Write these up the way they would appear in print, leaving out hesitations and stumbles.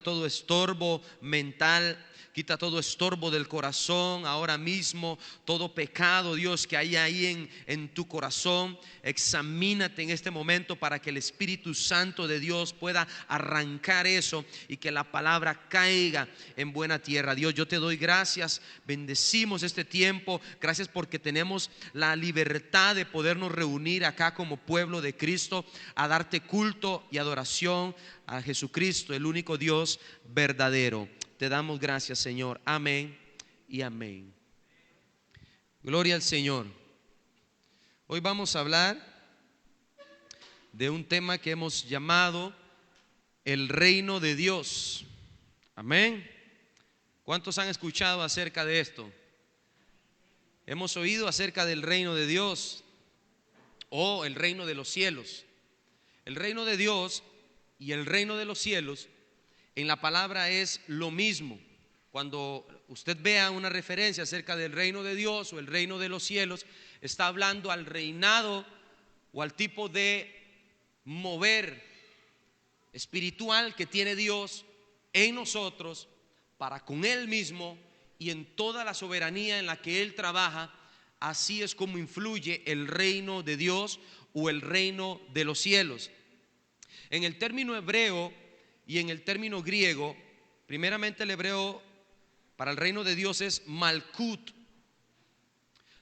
todo estorbo mental, quita todo estorbo del corazón ahora mismo, todo pecado, Dios, que hay ahí en tu corazón. Examínate en este momento para que el Espíritu Santo de Dios pueda arrancar eso y que la palabra caiga en buena tierra. Dios, yo te doy gracias, bendecimos este tiempo, gracias porque tenemos la libertad de podernos reunir acá como pueblo de Cristo a darte culto y adoración a Jesucristo, el único Dios verdadero. Te damos gracias, Señor. Amén y amén. Gloria al Señor. Hoy vamos a hablar de un tema que hemos llamado el reino de Dios. Amén. ¿Cuántos han escuchado acerca de esto? Hemos oído acerca del reino de Dios o el reino de los cielos. El reino de Dios y el reino de los cielos en la palabra es lo mismo. Cuando usted vea una referencia acerca del reino de Dios o el reino de los cielos, está hablando al reinado o al tipo de mover espiritual que tiene Dios en nosotros para con Él mismo y en toda la soberanía en la que Él trabaja. Así es como influye el reino de Dios o el reino de los cielos. En el término hebreo y en el término griego, primeramente el hebreo para el reino de Dios es Malkut.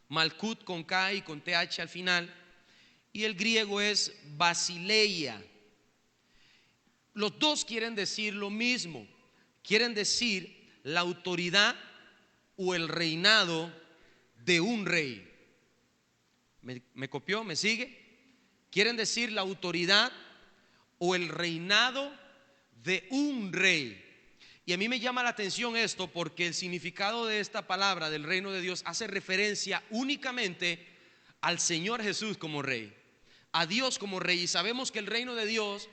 Malkut con K y con TH al final. Y el griego es Basileia. Los dos quieren decir lo mismo. Quieren decir la autoridad o el reinado de un rey. ¿Me copió? ¿Me sigue? Quieren decir la autoridad o el reinado de un rey. Y a mí me llama la atención esto porque el significado de esta palabra del reino de Dios hace referencia únicamente al Señor Jesús como rey, a Dios como rey. Y sabemos que el reino de Dios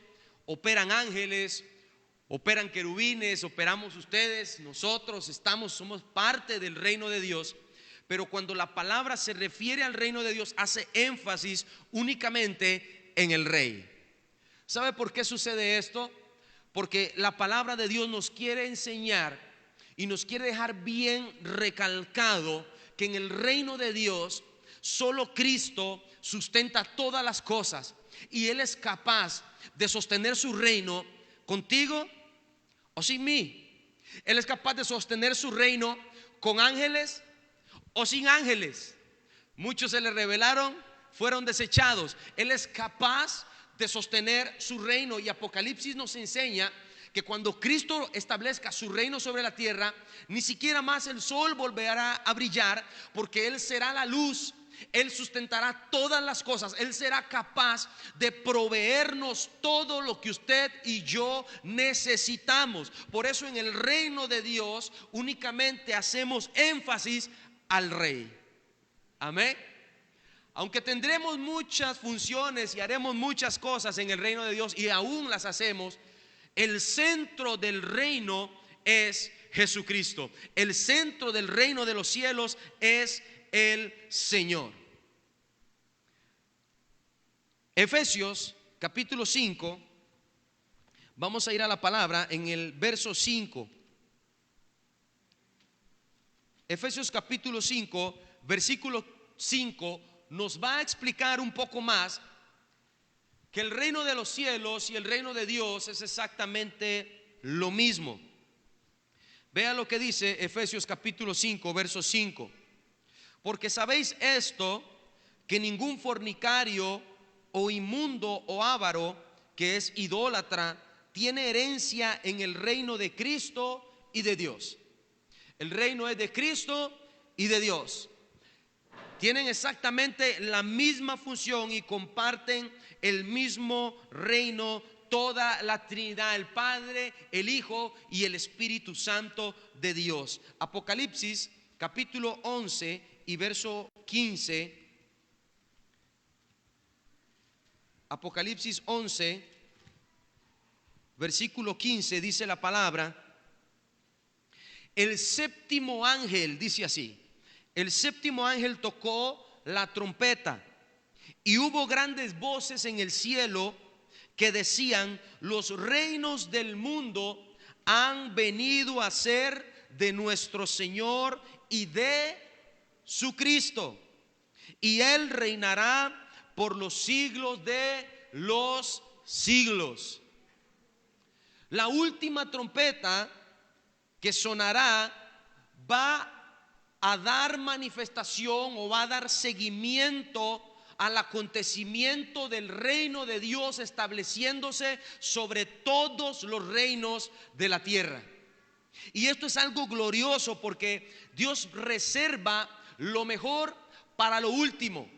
operan ángeles, operan querubines, operamos ustedes, nosotros somos parte del reino de Dios. Pero cuando la palabra se refiere al reino de Dios, hace énfasis únicamente en el rey. ¿Sabe por qué sucede esto? Porque la palabra de Dios nos quiere enseñar y nos quiere dejar bien recalcado que en el reino de Dios solo Cristo sustenta todas las cosas y Él es capaz de sostener su reino contigo o sin mí. Él es capaz de sostener su reino con ángeles o sin ángeles. Muchos se le rebelaron, fueron desechados. Él es capaz de sostener su reino, y Apocalipsis nos enseña que cuando Cristo establezca su reino sobre la tierra, ni siquiera más el sol volverá a brillar, porque Él será la luz. Él sustentará todas las cosas. Él será capaz de proveernos todo lo que usted y yo necesitamos. Por eso en el reino de Dios únicamente hacemos énfasis al rey. Amén. Aunque tendremos muchas funciones y haremos muchas cosas en el reino de Dios, y aún las hacemos, el centro del reino es Jesucristo. El centro del reino de los cielos es el Señor. Efesios capítulo 5, vamos a ir a la palabra en el verso 5. Efesios capítulo 5, versículo 5 nos va a explicar un poco más que el reino de los cielos y el reino de Dios es exactamente lo mismo. Vea lo que dice Efesios capítulo 5, verso 5. Porque sabéis esto, que ningún fornicario o inmundo o avaro, que es idólatra, tiene herencia en el reino de Cristo y de Dios. El reino es de Cristo y de Dios. Tienen exactamente la misma función y comparten el mismo reino, toda la Trinidad, el Padre, el Hijo y el Espíritu Santo de Dios. Apocalipsis capítulo 11 y verso 15. Apocalipsis 11, versículo 15, dice la palabra: el séptimo ángel, dice así, el séptimo ángel tocó la trompeta y hubo grandes voces en el cielo que decían: los reinos del mundo han venido a ser de nuestro Señor y de su Cristo, y Él reinará por los siglos de los siglos. La última trompeta que sonará va a dar manifestación o va a dar seguimiento al acontecimiento del reino de Dios estableciéndose sobre todos los reinos de la tierra. Y esto es algo glorioso porque Dios reserva lo mejor para lo último.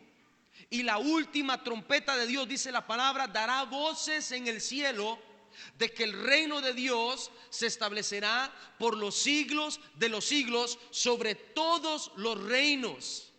Y la última trompeta de Dios, dice la palabra, dará voces en el cielo de que el reino de Dios se establecerá por los siglos de los siglos sobre todos los reinos.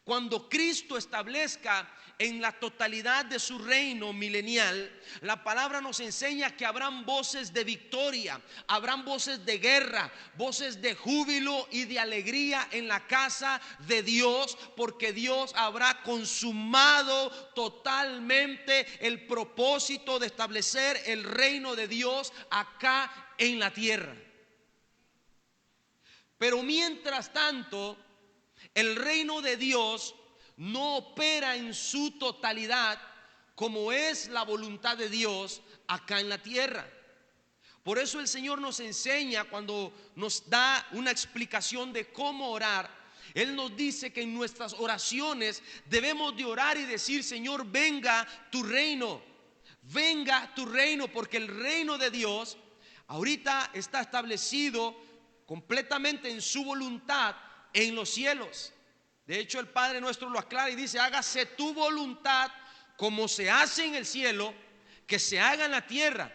Cuando Cristo establezca en la totalidad de su reino milenial, la palabra nos enseña que habrán voces de victoria, habrán voces de guerra, voces de júbilo y de alegría en la casa de Dios, porque Dios habrá consumado totalmente el propósito de establecer el reino de Dios acá en la tierra. Pero mientras tanto, el reino de Dios no opera en su totalidad como es la voluntad de Dios acá en la tierra. Por eso el Señor nos enseña, cuando nos da una explicación de cómo orar, Él nos dice que en nuestras oraciones debemos de orar y decir: Señor, venga tu reino, porque el reino de Dios ahorita está establecido completamente en su voluntad en los cielos. De hecho, el Padre nuestro lo aclara y dice: hágase tu voluntad como se hace en el cielo, que se haga en la tierra.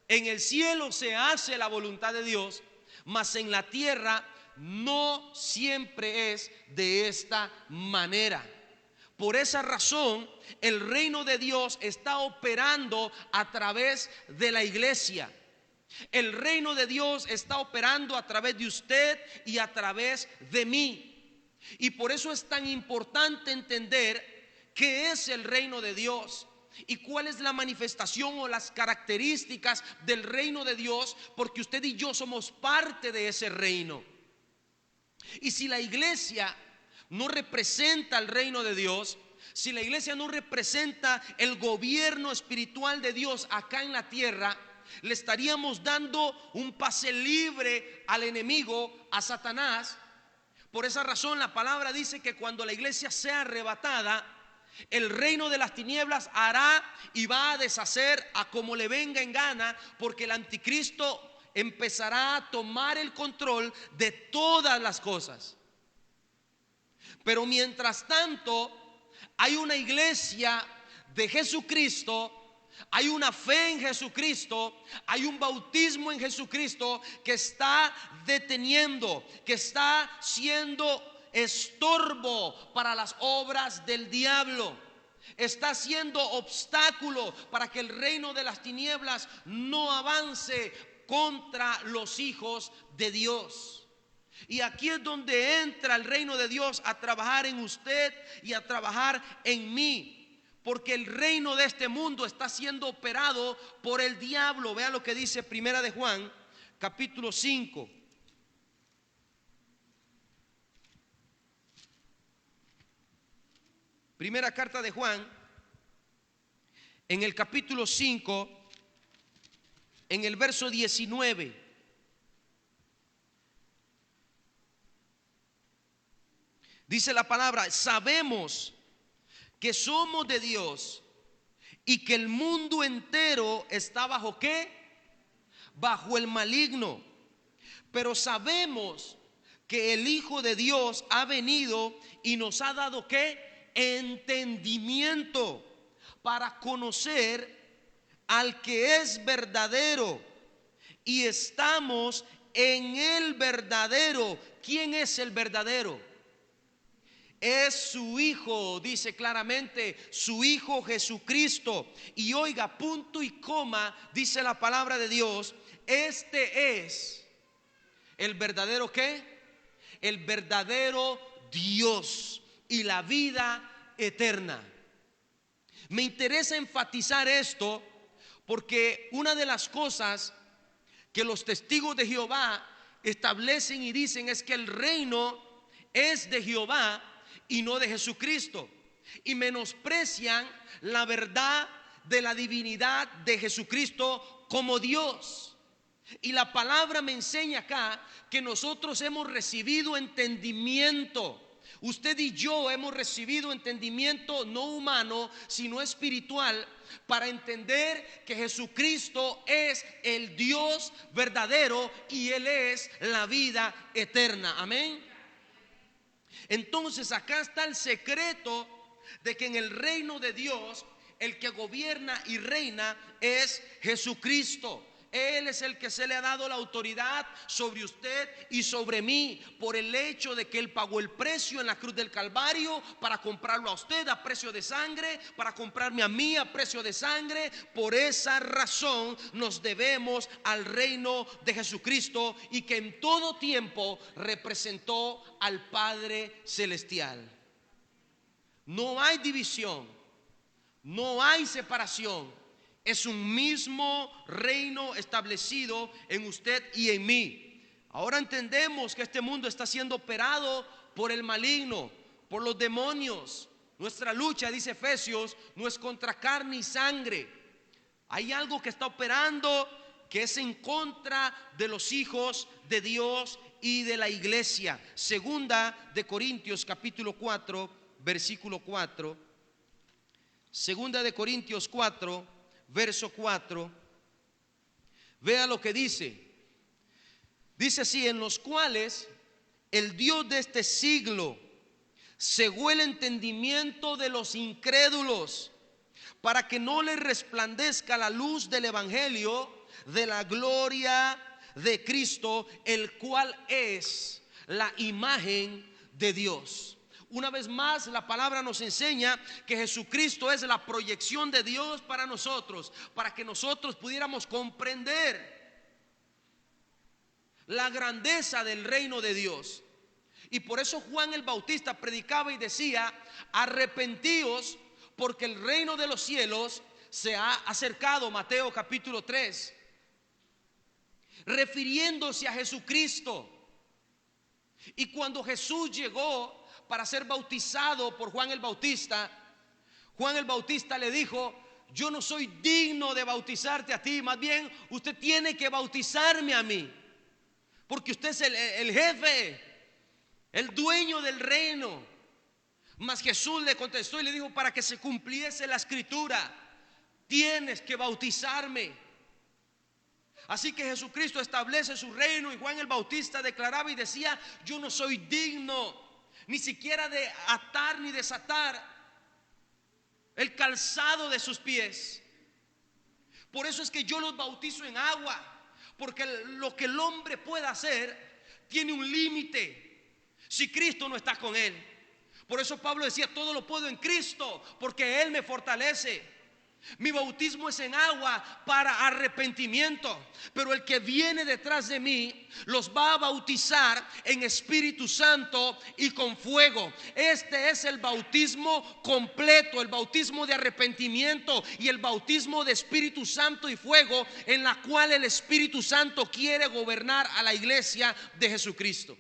En el cielo se hace la voluntad de Dios, mas en la tierra no siempre es de esta manera. Por esa razón, el reino de Dios está operando a través de la iglesia. El reino de Dios está operando a través de usted y a través de mí. Y por eso es tan importante entender qué es el reino de Dios y cuál es la manifestación o las características del reino de Dios, porque usted y yo somos parte de ese reino. Y si la iglesia no representa el reino de Dios, si la iglesia no representa el gobierno espiritual de Dios acá en la tierra, le estaríamos dando un pase libre al enemigo, a Satanás. Por esa razón la palabra dice que cuando la iglesia sea arrebatada, el reino de las tinieblas hará y va a deshacer a como le venga en gana, porque el anticristo empezará a tomar el control de todas las cosas. Pero mientras tanto, hay una iglesia de Jesucristo, hay una fe en Jesucristo, hay un bautismo en Jesucristo que está deteniendo, que está siendo estorbo para las obras del diablo. Está siendo obstáculo para que el reino de las tinieblas no avance contra los hijos de Dios. Y aquí es donde entra el reino de Dios a trabajar en usted y a trabajar en mí. Porque el reino de este mundo está siendo operado por el diablo. Vea lo que dice Primera de Juan, capítulo 5. Primera carta de Juan, en el capítulo 5, en el verso 19. Dice la palabra: sabemos que somos de Dios y que el mundo entero está bajo ¿qué? Bajo el maligno. Pero sabemos que el Hijo de Dios ha venido y nos ha dado ¿qué? Entendimiento para conocer al que es verdadero, y estamos en el verdadero. ¿Quién es el verdadero? Es su Hijo, dice claramente, su Hijo Jesucristo. Y oiga, punto y coma, dice la palabra de Dios: este es el verdadero ¿qué? El verdadero Dios y la vida eterna. Me interesa enfatizar esto porque una de las cosas que los testigos de Jehová establecen y dicen es que el reino es de Jehová y no de Jesucristo, y menosprecian la verdad de la divinidad de Jesucristo como Dios. Y la palabra me enseña acá que nosotros hemos recibido entendimiento. Usted y yo hemos recibido entendimiento no humano, sino espiritual, para entender que Jesucristo es el Dios verdadero y Él es la vida eterna. Amén. Entonces acá está el secreto de que en el reino de Dios el que gobierna y reina es Jesucristo. Él es el que se le ha dado la autoridad sobre usted y sobre mí, por el hecho de que Él pagó el precio en la cruz del Calvario para comprarlo a usted a precio de sangre, para comprarme a mí a precio de sangre. Por esa razón nos debemos al reino de Jesucristo, y que en todo tiempo representó al Padre Celestial. No hay división, no hay separación. Es un mismo reino establecido en usted y en mí. Ahora entendemos que este mundo está siendo operado por el maligno, por los demonios. Nuestra lucha, dice Efesios, no es contra carne y sangre. Hay algo que está operando que es en contra de los hijos de Dios y de la iglesia. Segunda de Corintios capítulo 4, versículo 4. Segunda de Corintios 4, verso 4. Vea lo que dice. Dice así: en los cuales el Dios de este siglo cegó el entendimiento de los incrédulos, para que no les resplandezca la luz del evangelio de la gloria de Cristo, el cual es la imagen de Dios. Una vez más, la palabra nos enseña que Jesucristo es la proyección de Dios para nosotros, para que nosotros pudiéramos comprender la grandeza del reino de Dios. Y por eso Juan el Bautista predicaba y decía: arrepentíos, porque el reino de los cielos se ha acercado. Mateo capítulo 3, refiriéndose a Jesucristo. Y cuando Jesús llegó para ser bautizado por Juan el Bautista, Juan el Bautista le dijo: yo no soy digno de bautizarte a ti, más bien usted tiene que bautizarme a mí, porque usted es el jefe, el dueño del reino. Mas Jesús le contestó y le dijo: para que se cumpliese la escritura, tienes que bautizarme. Así que Jesucristo establece su reino, y Juan el Bautista declaraba y decía: yo no soy digno ni siquiera de atar ni desatar el calzado de sus pies. Por eso es que yo los bautizo en agua, porque lo que el hombre pueda hacer tiene un límite si Cristo no está con él. Por eso Pablo decía: todo lo puedo en Cristo, porque Él me fortalece. Mi bautismo es en agua para arrepentimiento, pero el que viene detrás de mí los va a bautizar en Espíritu Santo y con fuego. Este es el bautismo completo, el bautismo de arrepentimiento y el bautismo de Espíritu Santo y fuego, en la cual el Espíritu Santo quiere gobernar a la iglesia de Jesucristo.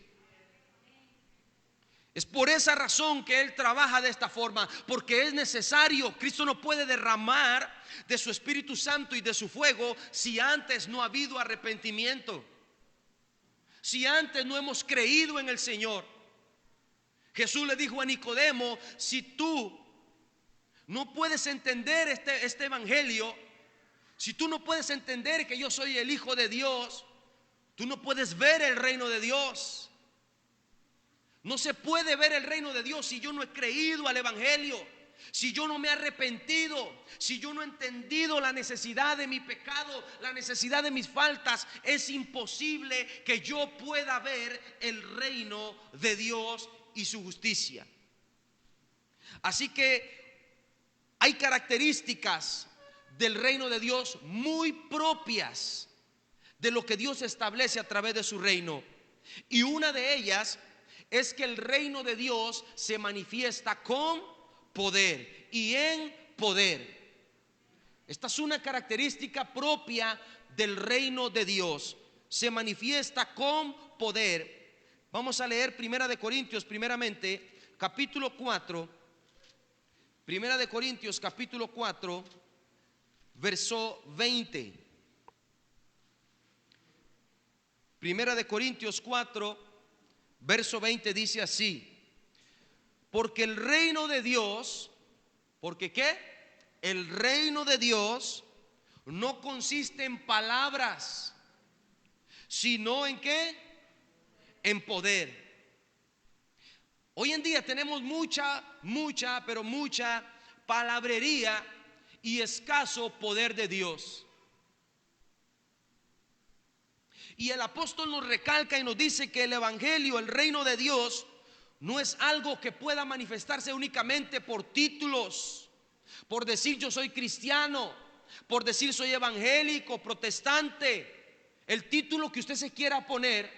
Es por esa razón que Él trabaja de esta forma, porque es necesario. Cristo no puede derramar de su Espíritu Santo y de su fuego si antes no ha habido arrepentimiento, si antes no hemos creído en el Señor. Jesús le dijo a Nicodemo: si tú no puedes entender este evangelio, si tú no puedes entender que yo soy el Hijo de Dios, tú no puedes ver el reino de Dios. No se puede ver el reino de Dios si yo no he creído al evangelio, si yo no me he arrepentido, si yo no he entendido la necesidad de mi pecado, la necesidad de mis faltas. Es imposible que yo pueda ver el reino de Dios y su justicia. Así que hay características del reino de Dios muy propias de lo que Dios establece a través de su reino, y una de ellas es que el reino de Dios se manifiesta con poder y en poder. Esta es una característica propia del reino de Dios. se manifiesta con poder. Vamos a leer Primera de Corintios, primeramente, capítulo 4. Primera de Corintios, capítulo 4, verso 20. Primera de Corintios 4, verso 20 dice así: porque el reino de Dios, ¿porque qué? El reino de Dios no consiste en palabras, sino en ¿qué? En poder. Hoy en día tenemos mucha palabrería y escaso poder de Dios. Y el apóstol nos recalca y nos dice que el evangelio, el reino de Dios, no es algo que pueda manifestarse únicamente por títulos, por decir yo soy cristiano, por decir soy evangélico, protestante. El título que usted se quiera poner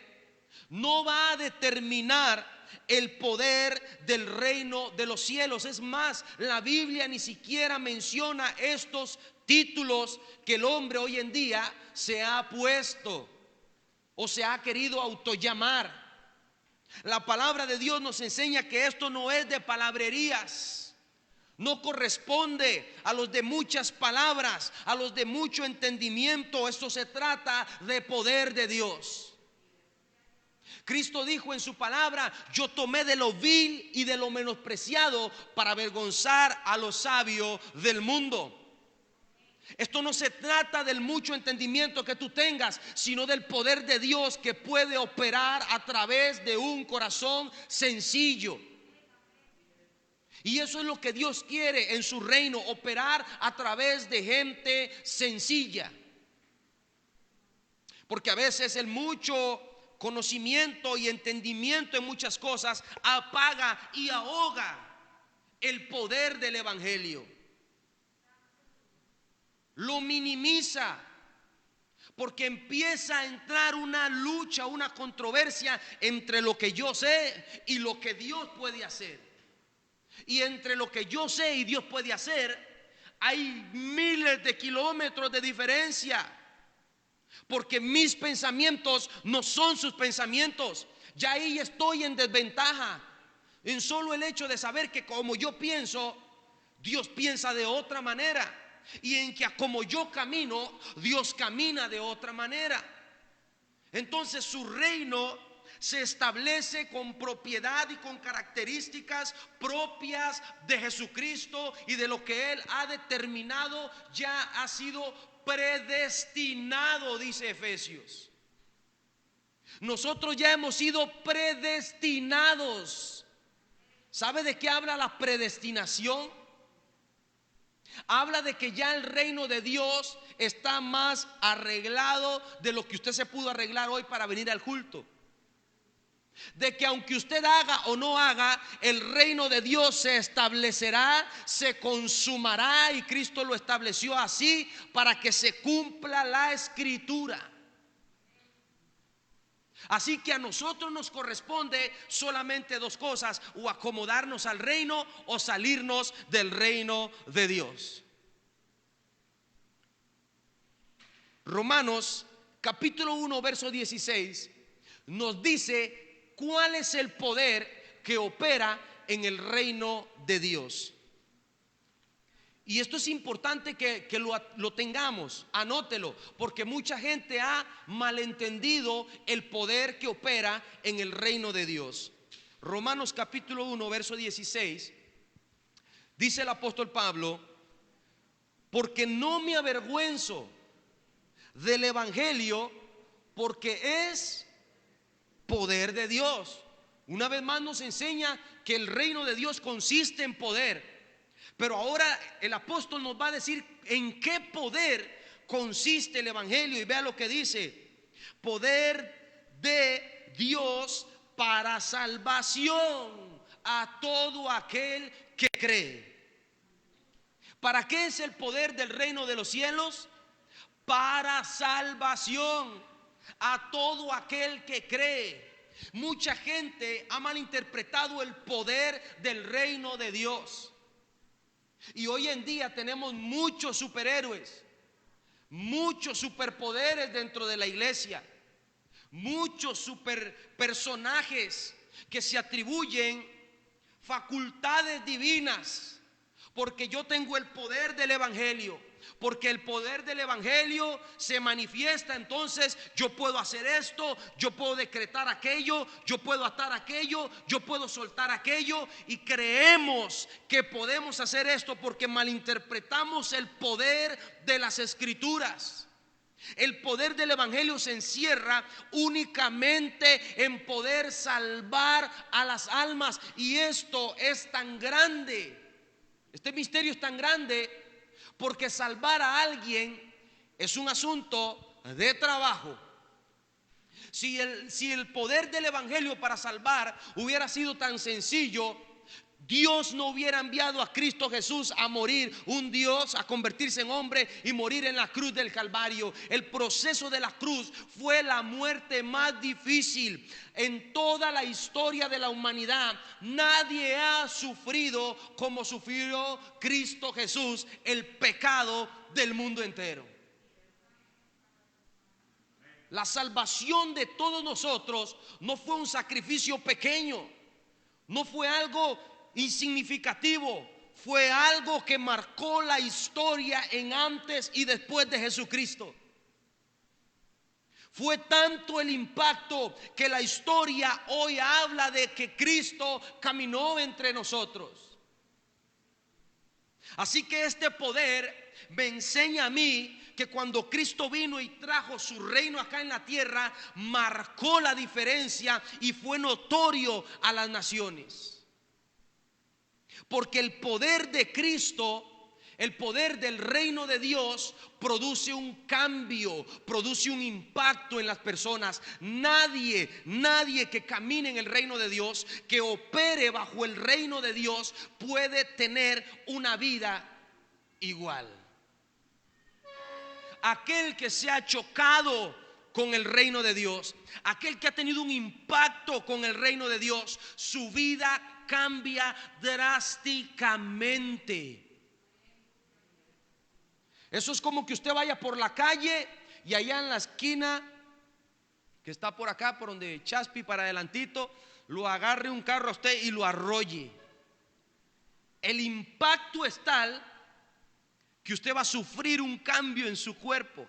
no va a determinar el poder del reino de los cielos. Es más, la Biblia ni siquiera menciona estos títulos que el hombre hoy en día se ha puesto o se ha querido autollamar. La palabra de Dios nos enseña que esto no es de palabrerías, no corresponde a los de muchas palabras, a los de mucho entendimiento. Esto se trata de poder de Dios. Cristo dijo en su palabra: yo tomé de lo vil y de lo menospreciado para avergonzar a los sabios del mundo. Esto no se trata del mucho entendimiento que tú tengas, sino del poder de Dios que puede operar a través de un corazón sencillo. Y eso es lo que Dios quiere en su reino, operar a través de gente sencilla. Porque a veces el mucho conocimiento y entendimiento en muchas cosas apaga y ahoga el poder del evangelio. Lo minimiza, porque empieza a entrar una lucha, una controversia entre lo que yo sé y lo que Dios puede hacer. Y entre lo que yo sé y Dios puede hacer hay miles de kilómetros de diferencia, porque mis pensamientos no son sus pensamientos. Ya ahí estoy en desventaja, en solo el hecho de saber que como yo pienso, Dios piensa de otra manera. Y en que como yo camino, Dios camina de otra manera. Entonces su reino se establece con propiedad y con características propias de Jesucristo y de lo que Él ha determinado, ya ha sido predestinado, dice Efesios. Nosotros ya hemos sido predestinados. ¿Sabe de qué habla la predestinación? Habla de que ya el reino de Dios está más arreglado de lo que usted se pudo arreglar hoy para venir al culto. De que aunque usted haga o no haga, el reino de Dios se establecerá, se consumará, y Cristo lo estableció así para que se cumpla la escritura. Así que a nosotros nos corresponde solamente dos cosas: o acomodarnos al reino o salirnos del reino de Dios. Romanos capítulo 1 verso 16 nos dice cuál es el poder que opera en el reino de Dios. Y esto es importante que lo tengamos, anótelo, porque mucha gente ha malentendido el poder que opera en el reino de Dios. Romanos capítulo 1 verso 16 dice el apóstol Pablo: porque no me avergüenzo del evangelio, porque es poder de Dios. Una vez más nos enseña que el reino de Dios consiste en poder. Pero ahora el apóstol nos va a decir en qué poder consiste el evangelio. Y vea lo que dice: poder de Dios para salvación a todo aquel que cree. ¿Para qué es el poder del reino de los cielos? Para salvación a todo aquel que cree. Mucha gente ha malinterpretado el poder del reino de Dios. Y hoy en día tenemos muchos superhéroes, muchos superpoderes dentro de la iglesia. muchos super personajes que se atribuyen facultades divinas, porque yo tengo el poder del evangelio, porque el poder del evangelio se manifiesta. Entonces yo puedo hacer esto, yo puedo decretar aquello, yo puedo atar aquello, yo puedo soltar aquello, y creemos que podemos hacer esto porque malinterpretamos el poder de las escrituras. El poder del evangelio se encierra únicamente en poder salvar a las almas, y esto es tan grande, este misterio es tan grande, porque salvar a alguien es un asunto de trabajo. Si el poder del evangelio para salvar hubiera sido tan sencillo, Dios no hubiera enviado a Cristo Jesús a morir, un Dios a convertirse en hombre y morir en la cruz del Calvario. El proceso de la cruz fue la muerte más difícil en toda la historia de la humanidad. Nadie ha sufrido como sufrió Cristo Jesús el pecado del mundo entero. La salvación de todos nosotros no fue un sacrificio pequeño, no fue algo insignificativo, fue algo que marcó la historia en antes y después de Jesucristo. Fue tanto el impacto que la historia hoy habla de que Cristo caminó entre nosotros. Así que este poder me enseña a mí que cuando Cristo vino y trajo su reino acá en la tierra, marcó la diferencia y fue notorio a las naciones. Porque el poder de Cristo, el poder del reino de Dios, produce un cambio, produce un impacto en las personas. Nadie que camine en el reino de Dios, que opere bajo el reino de Dios, puede tener una vida igual. Aquel que se ha chocado con el reino de Dios, aquel que ha tenido un impacto con el reino de Dios, su vida cambia drásticamente. Eso es como que usted vaya por la calle y allá en la esquina que está por acá, por donde Chaspi para adelantito, lo agarre un carro a usted y lo arrolle. El impacto es tal que usted va a sufrir un cambio en su cuerpo.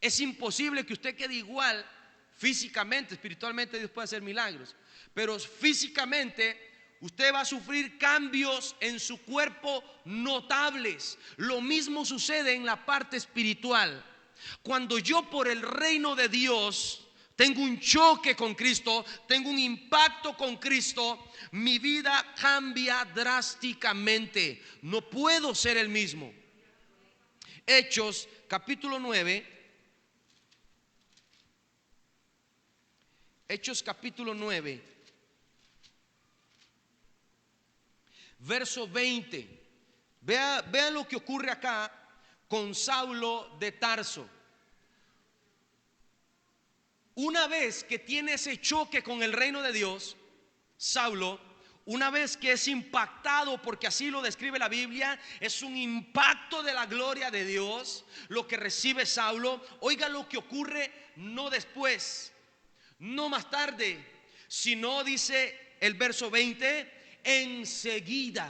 Es imposible que usted quede igual físicamente. Espiritualmente Dios puede hacer milagros, pero físicamente usted va a sufrir cambios en su cuerpo notables. Lo mismo sucede en la parte espiritual. Cuando yo por el reino de Dios tengo un choque con Cristo, tengo un impacto con Cristo, mi vida cambia drásticamente. No puedo ser el mismo. Hechos capítulo 9. Hechos capítulo 9. Verso 20. Vean lo que ocurre acá con Saulo de Tarso. Una vez que tiene ese choque con el reino de Dios, Saulo, una vez que es impactado, porque así lo describe la Biblia, es un impacto de la gloria de Dios lo que recibe Saulo. Oiga lo que ocurre, no después, no más tarde, sino dice el verso 20, enseguida,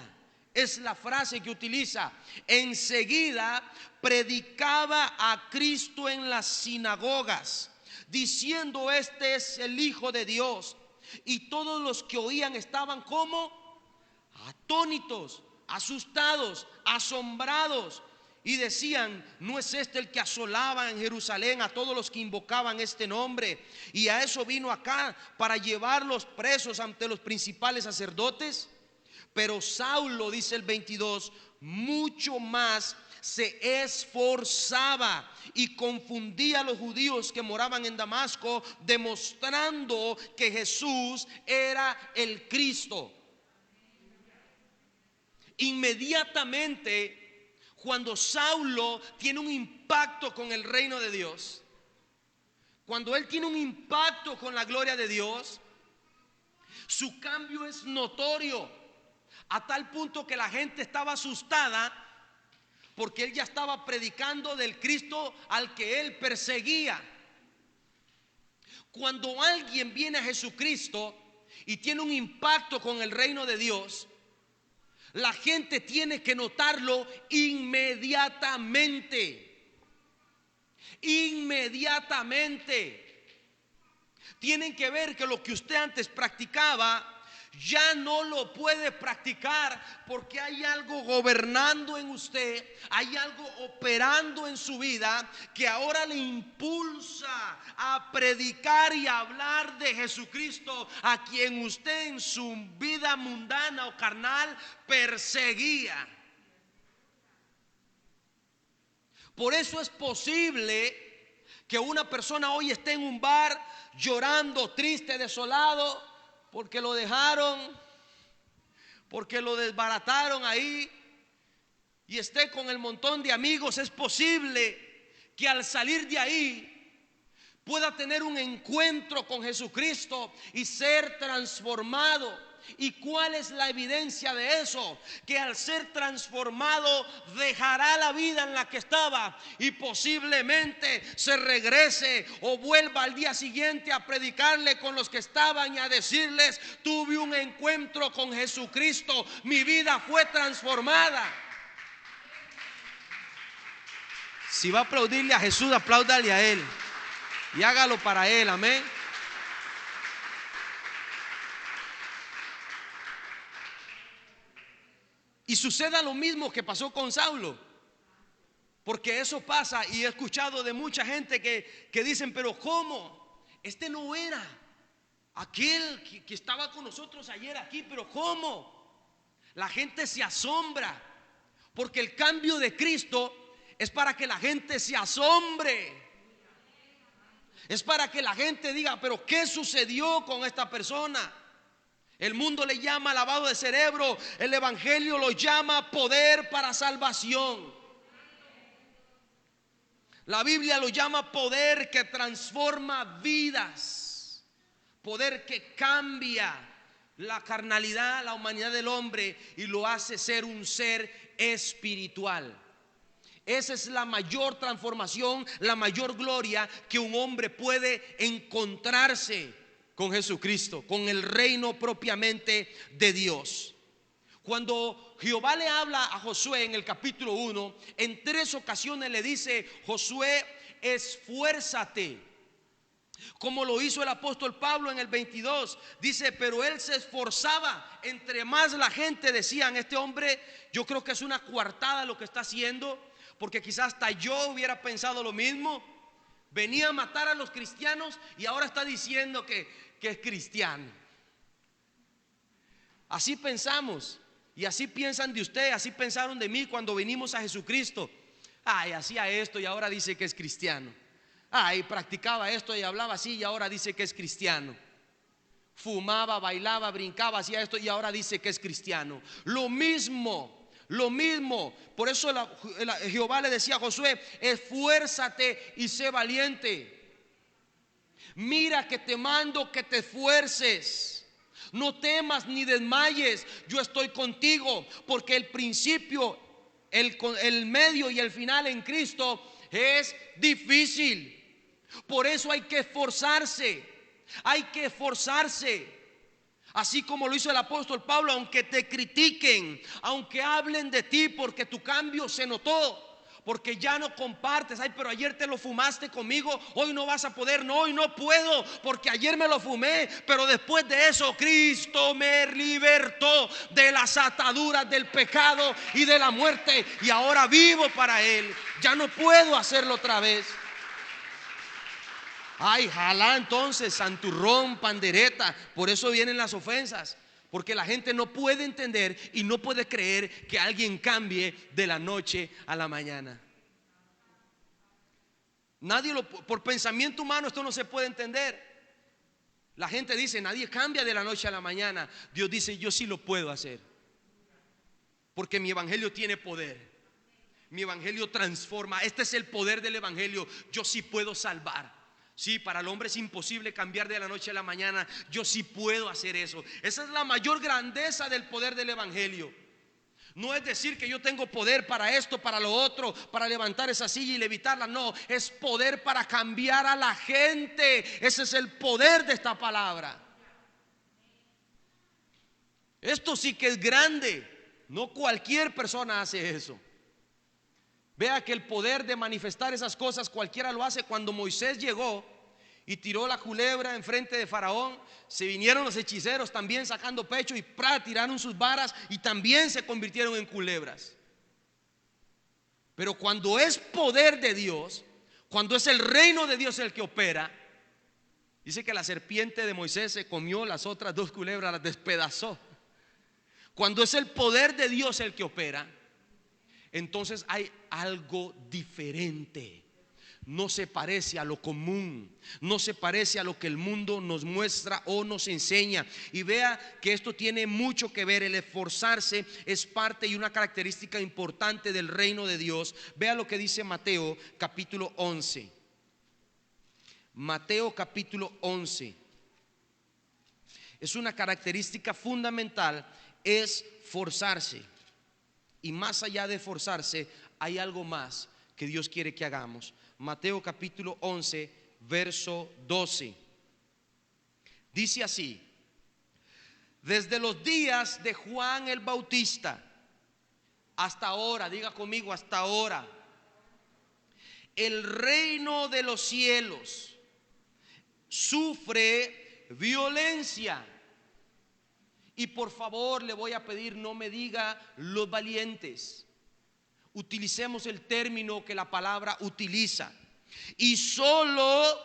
es la frase que utiliza. Enseguida predicaba a Cristo en las sinagogas, diciendo: este es el Hijo de Dios. Y todos los que oían estaban como atónitos, asustados, asombrados, y decían: ¿no es este el que asolaba en Jerusalén a todos los que invocaban este nombre? Y a eso vino acá, para llevarlos presos ante los principales sacerdotes. Pero Saulo, dice el 22, mucho más se esforzaba y confundía a los judíos que moraban en Damasco, demostrando que Jesús era el Cristo. Inmediatamente, cuando Saulo tiene un impacto con el reino de Dios, cuando él tiene un impacto con la gloria de Dios, su cambio es notorio, a tal punto que la gente estaba asustada, porque él ya estaba predicando del Cristo al que él perseguía. Cuando alguien viene a Jesucristo y tiene un impacto con el reino de Dios, la gente tiene que notarlo inmediatamente. Inmediatamente. Tienen que ver que lo que usted antes practicaba ya no lo puede practicar, porque hay algo gobernando en usted, hay algo operando en su vida que ahora le impulsa a predicar y a hablar de Jesucristo, a quien usted en su vida mundana o carnal perseguía. Por eso es posible que una persona hoy esté en un bar llorando, triste, desolado, porque lo dejaron, porque lo desbarataron ahí, y esté con el montón de amigos. Es posible que al salir de ahí pueda tener un encuentro con Jesucristo y ser transformado. ¿Y cuál es la evidencia de eso? Que al ser transformado dejará la vida en la que estaba y posiblemente se regrese o vuelva al día siguiente a predicarle con los que estaban y a decirles: tuve un encuentro con Jesucristo, mi vida fue transformada. Si va a aplaudirle a Jesús, apláudale a Él y hágalo para Él, amén. Y suceda lo mismo que pasó con Saulo, porque eso pasa, y he escuchado de mucha gente que dicen: pero ¿cómo? Este no era aquel que estaba con nosotros ayer aquí, pero ¿cómo? La gente se asombra, porque el cambio de Cristo es para que la gente se asombre, es para que la gente diga: pero ¿qué sucedió con esta persona? El mundo le llama lavado de cerebro, el evangelio lo llama poder para salvación. La Biblia lo llama poder que transforma vidas, poder que cambia la carnalidad, la humanidad del hombre, y lo hace ser un ser espiritual. Esa es la mayor transformación, la mayor gloria que un hombre puede encontrarse con Jesucristo, con el reino propiamente de Dios. Cuando Jehová le habla a Josué en el capítulo 1, en 3 ocasiones le dice: Josué, esfuérzate. Como lo hizo el apóstol Pablo en el 22, dice: pero él se esforzaba. Entre más la gente decían: este hombre, yo creo que es una coartada lo que está haciendo, porque quizás hasta yo hubiera pensado lo mismo. Venía a matar a los cristianos y ahora está diciendo que es cristiano. Así pensamos, y así piensan de usted, así pensaron de mí cuando vinimos a Jesucristo. Ay, hacía esto y ahora dice que es cristiano. Ay, practicaba esto y hablaba así y ahora dice que es cristiano. Fumaba, bailaba, brincaba, hacía esto y ahora dice que es cristiano. Lo mismo. Por eso Jehová le decía a Josué: esfuérzate y sé valiente. Mira que te mando que te esfuerces. No temas ni desmayes, yo estoy contigo. Porque el principio, el medio y el final en Cristo es difícil. Por eso hay que esforzarse. Hay que esforzarse. Así como lo hizo el apóstol Pablo: aunque te critiquen, aunque hablen de ti, porque tu cambio se notó, porque ya no compartes. Ay, pero ayer te lo fumaste conmigo, hoy no vas a poder. No, hoy no puedo, porque ayer me lo fumé, pero después de eso Cristo me libertó de las ataduras del pecado y de la muerte, y ahora vivo para Él. Ya no puedo hacerlo otra vez. Ay, jalá entonces, santurrón, pandereta. Por eso vienen las ofensas, porque la gente no puede entender y no puede creer que alguien cambie de la noche a la mañana. Por pensamiento humano esto no se puede entender. La gente dice: nadie cambia de la noche a la mañana. Dios dice: yo sí lo puedo hacer, porque mi evangelio tiene poder. Mi evangelio transforma. Este es el poder del evangelio. Yo sí puedo salvar. Sí, para el hombre es imposible cambiar de la noche a la mañana. Yo sí puedo hacer eso. Esa es la mayor grandeza del poder del evangelio. No es decir que yo tengo poder para esto, para lo otro, para levantar esa silla y levitarla. No, es poder para cambiar a la gente. Ese es el poder de esta palabra. Esto sí que es grande. No cualquier persona hace eso. Vea que el poder de manifestar esas cosas cualquiera lo hace. Cuando Moisés llegó y tiró la culebra enfrente de Faraón, se vinieron los hechiceros también sacando pecho y tiraron sus varas y también se convirtieron en culebras. Pero cuando es poder de Dios, cuando es el reino de Dios el que opera, dice que la serpiente de Moisés se comió las otras dos culebras, las despedazó. Cuando es el poder de Dios el que opera, entonces hay algo diferente. No se parece a lo común, no se parece a lo que el mundo nos muestra o nos enseña. Y vea que esto tiene mucho que ver. El esforzarse es parte y una característica importante del reino de Dios. Vea lo que dice Mateo capítulo 11. Mateo capítulo 11. Es una característica fundamental, es forzarse. Y más allá de forzarse, hay algo más que Dios quiere que hagamos. Mateo capítulo 11, verso 12. Dice así: desde los días de Juan el Bautista hasta ahora, diga conmigo, hasta ahora, el reino de los cielos sufre violencia. Y por favor le voy a pedir, no me diga los valientes. Utilicemos el término que la palabra utiliza. Y solo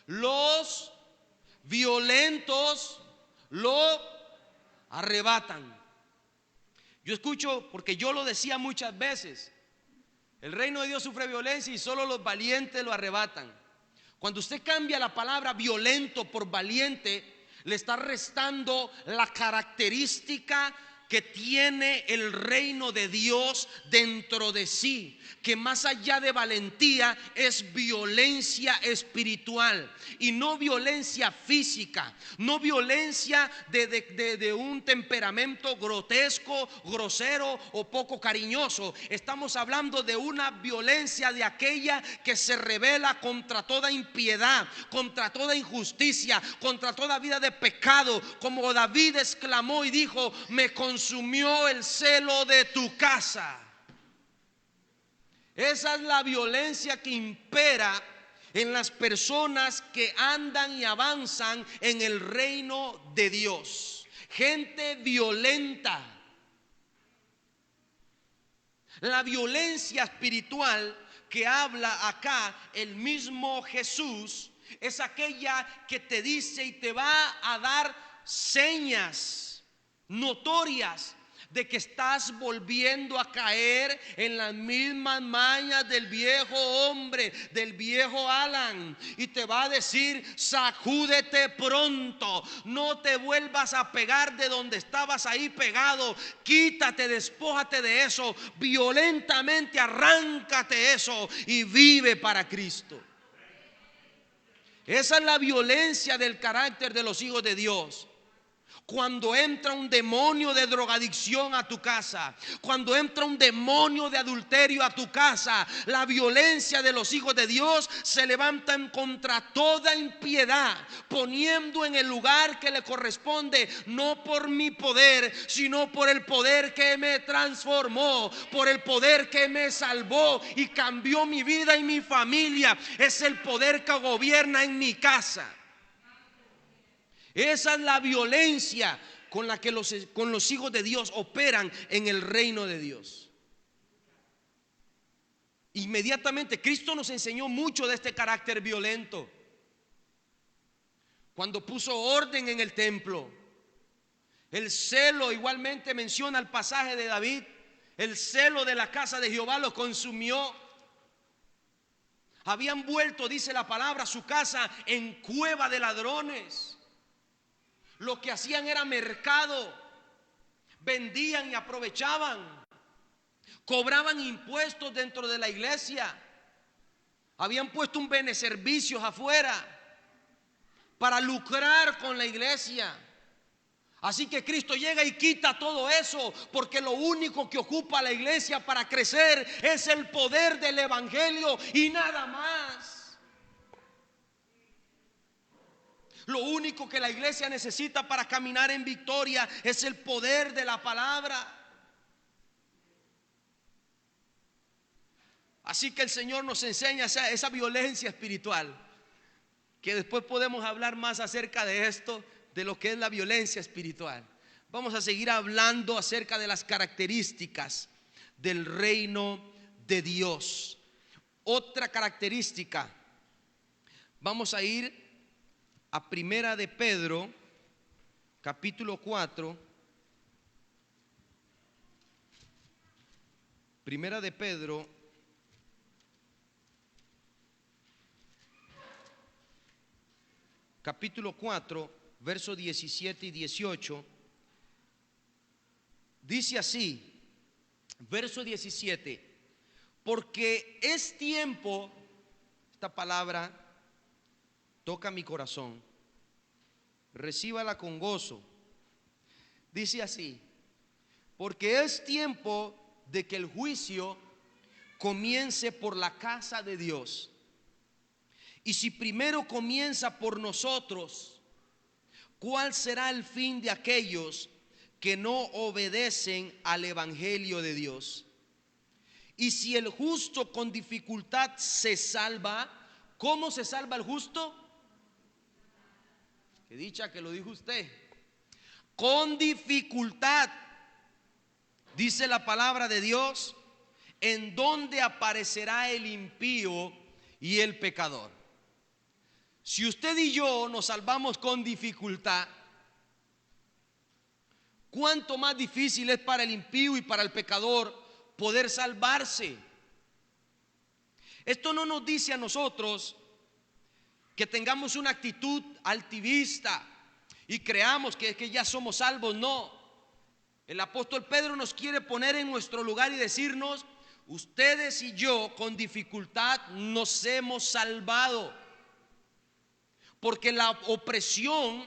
los violentos lo arrebatan. Yo escucho, porque yo lo decía muchas veces, el reino de Dios sufre violencia y solo los valientes lo arrebatan. Cuando usted cambia la palabra violento por valiente, le está restando la característica que tiene el reino de Dios dentro de sí, que más allá de valentía es violencia espiritual y no violencia física, no violencia de un temperamento grotesco, grosero o poco cariñoso. Estamos hablando de una violencia de aquella que se revela contra toda impiedad, contra toda injusticia, contra toda vida de pecado, como David exclamó y dijo: me consumió el celo de tu casa. Esa es la violencia que impera en las personas que andan y avanzan en el reino de Dios. Gente violenta. La violencia espiritual que habla acá el mismo Jesús es aquella que te dice y te va a dar señas notorias de que estás volviendo a caer en las mismas mañas del viejo hombre, del viejo Alan, y te va a decir: sacúdete pronto, no te vuelvas a pegar de donde estabas ahí pegado, quítate, despójate de eso, violentamente arráncate eso y vive para Cristo. Esa es la violencia del carácter de los hijos de Dios. Cuando entra un demonio de drogadicción a tu casa, cuando entra un demonio de adulterio a tu casa, la violencia de los hijos de Dios se levantan contra toda impiedad, poniendo en el lugar que le corresponde, no por mi poder, sino por el poder que me transformó, por el poder que me salvó y cambió mi vida y mi familia. Es el poder que gobierna en mi casa. Esa es la violencia con la que con los hijos de Dios operan en el reino de Dios. Inmediatamente Cristo nos enseñó mucho de este carácter violento. Cuando puso orden en el templo, el celo, igualmente menciona el pasaje de David, el celo de la casa de Jehová lo consumió. Habían vuelto, dice la palabra, su casa en cueva de ladrones. Lo que hacían era mercado, vendían y aprovechaban, cobraban impuestos dentro de la iglesia, habían puesto un beneservicios afuera para lucrar con la iglesia. Así que Cristo llega y quita todo eso, porque lo único que ocupa la iglesia para crecer es el poder del evangelio y nada más. Lo único que la iglesia necesita para caminar en victoria es el poder de la palabra. Así que el Señor nos enseña esa violencia espiritual, que después podemos hablar más acerca de esto, de lo que es la violencia espiritual. Vamos a seguir hablando acerca de las características del reino de Dios. Otra característica, vamos a ir a Primera de Pedro, capítulo 4. Primera de Pedro, capítulo 4, versos 17 y 18. Dice así, verso 17: porque es tiempo, esta palabra toca mi corazón, recíbala con gozo. Dice así: porque es tiempo de que el juicio comience por la casa de Dios. Y si primero comienza por nosotros, ¿cuál será el fin de aquellos que no obedecen al evangelio de Dios? Y si el justo con dificultad se salva, ¿cómo se salva el justo? Qué dicha que lo dijo usted. Con dificultad, dice la palabra de Dios, ¿en dónde aparecerá el impío y el pecador? Si usted y yo nos salvamos con dificultad, ¿cuánto más difícil es para el impío y para el pecador poder salvarse? Esto no nos dice a nosotros que tengamos una actitud altivista y creamos que ya somos salvos. No, el apóstol Pedro nos quiere poner en nuestro lugar y decirnos: ustedes y yo con dificultad nos hemos salvado, porque la opresión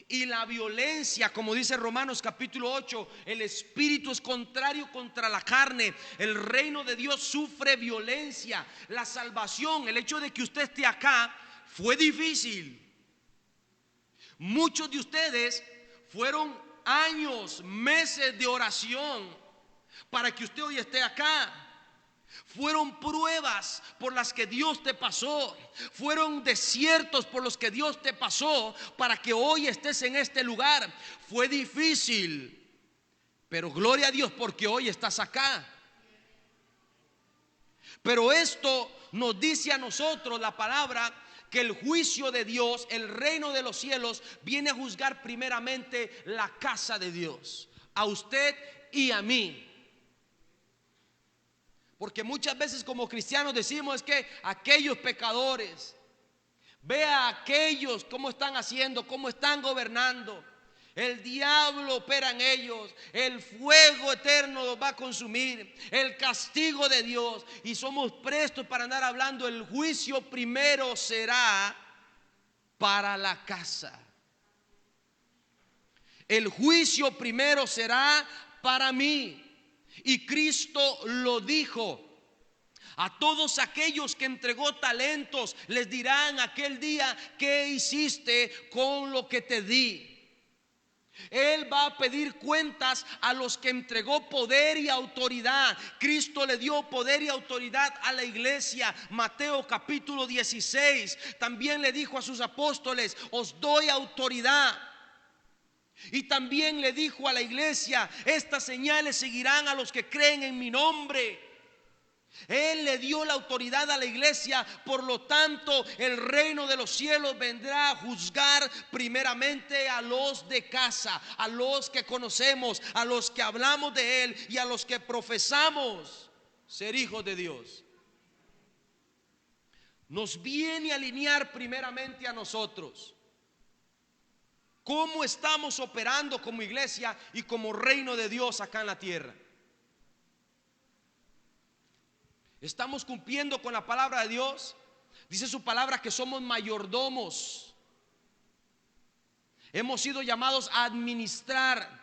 y la violencia, como dice Romanos capítulo 8, el espíritu es contrario contra la carne. El reino de Dios sufre violencia. La salvación, el hecho de que usted esté acá, fue difícil. Muchos de ustedes fueron años, meses de oración para que usted hoy esté acá. Fueron pruebas por las que Dios te pasó. Fueron desiertos por los que Dios te pasó para que hoy estés en este lugar. Fue difícil, pero gloria a Dios porque hoy estás acá. Pero esto nos dice a nosotros la palabra que el juicio de Dios, el reino de los cielos, viene a juzgar primeramente la casa de Dios, a usted y a mí. Porque muchas veces como cristianos decimos: es que aquellos pecadores, vea a aquellos cómo están haciendo, cómo están gobernando. El diablo opera en ellos, el fuego eterno los va a consumir, el castigo de Dios. Y somos prestos para andar hablando: el juicio primero será para la casa. El juicio primero será para mí. Y Cristo lo dijo: a todos aquellos que entregó talentos les dirán aquel día: ¿qué hiciste con lo que te di? Él va a pedir cuentas a los que entregó poder y autoridad. Cristo le dio poder y autoridad a la iglesia. Mateo capítulo 16. También le dijo a sus apóstoles: os doy autoridad. Y también le dijo a la iglesia: estas señales seguirán a los que creen en mi nombre. Él le dio la autoridad a la iglesia. Por lo tanto, el reino de los cielos vendrá a juzgar primeramente a los de casa, a los que conocemos, a los que hablamos de Él y a los que profesamos ser hijos de Dios. Nos viene a alinear primeramente a nosotros. ¿Cómo estamos operando como iglesia y como reino de Dios acá en la tierra? ¿Estamos cumpliendo con la palabra de Dios? Dice su palabra que somos mayordomos. Hemos sido llamados a administrar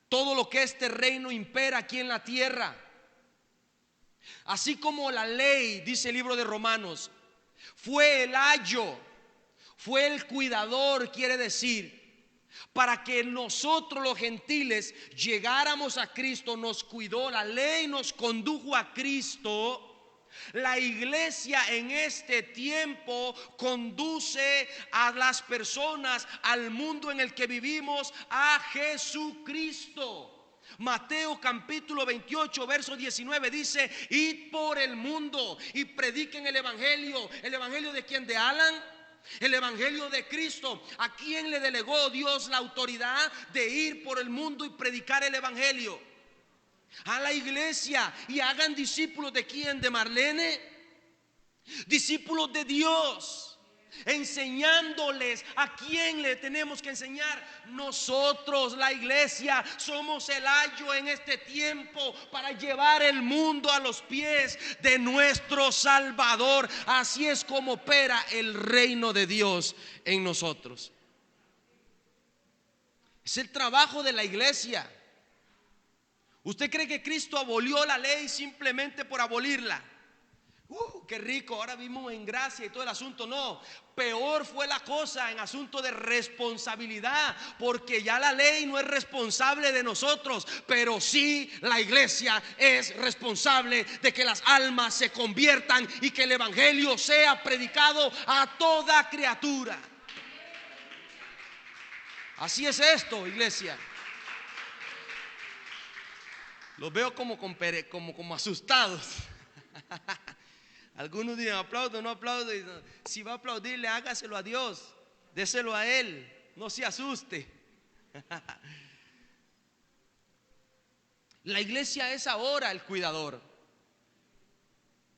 todo lo que este reino impera aquí en la tierra. Así como la ley, dice el libro de Romanos, fue el ayo, fue el cuidador, quiere decir, para que nosotros los gentiles llegáramos a Cristo, nos cuidó, la ley nos condujo a Cristo. La iglesia en este tiempo conduce a las personas, al mundo en el que vivimos, a Jesucristo. Mateo capítulo 28 verso 19 dice: id por el mundo y prediquen el evangelio. ¿El evangelio de quién? ¿De Alan? El evangelio de Cristo. ¿A quién le delegó Dios la autoridad de ir por el mundo y predicar el evangelio? A la iglesia. Y hagan discípulos de quién, de Marlene, discípulos de Dios, enseñándoles. ¿A quién le tenemos que enseñar? Nosotros, la iglesia, somos el ayo en este tiempo para llevar el mundo a los pies de nuestro Salvador. Así es como opera el reino de Dios en nosotros. Es el trabajo de la iglesia. ¿Usted cree que Cristo abolió la ley simplemente por abolirla? Qué rico, ahora vivimos en gracia y todo el asunto. No, peor fue la cosa en asunto de responsabilidad, porque ya la ley no es responsable de nosotros, pero sí la iglesia es responsable de que las almas se conviertan y que el evangelio sea predicado a toda criatura. Así es esto, iglesia. Los veo como asustados. Algunos dicen aplaudo, no aplaudo. Si va a aplaudirle, hágaselo a Dios, déselo a Él, no se asuste. La iglesia es ahora el cuidador.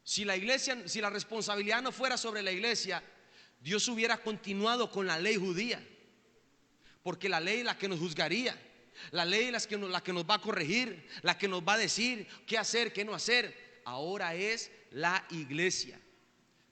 Si la responsabilidad no fuera sobre la iglesia, Dios hubiera continuado con la ley judía, porque la ley es la que nos juzgaría. La ley es la que nos va a corregir, la que nos va a decir qué hacer, qué no hacer. Ahora es la iglesia.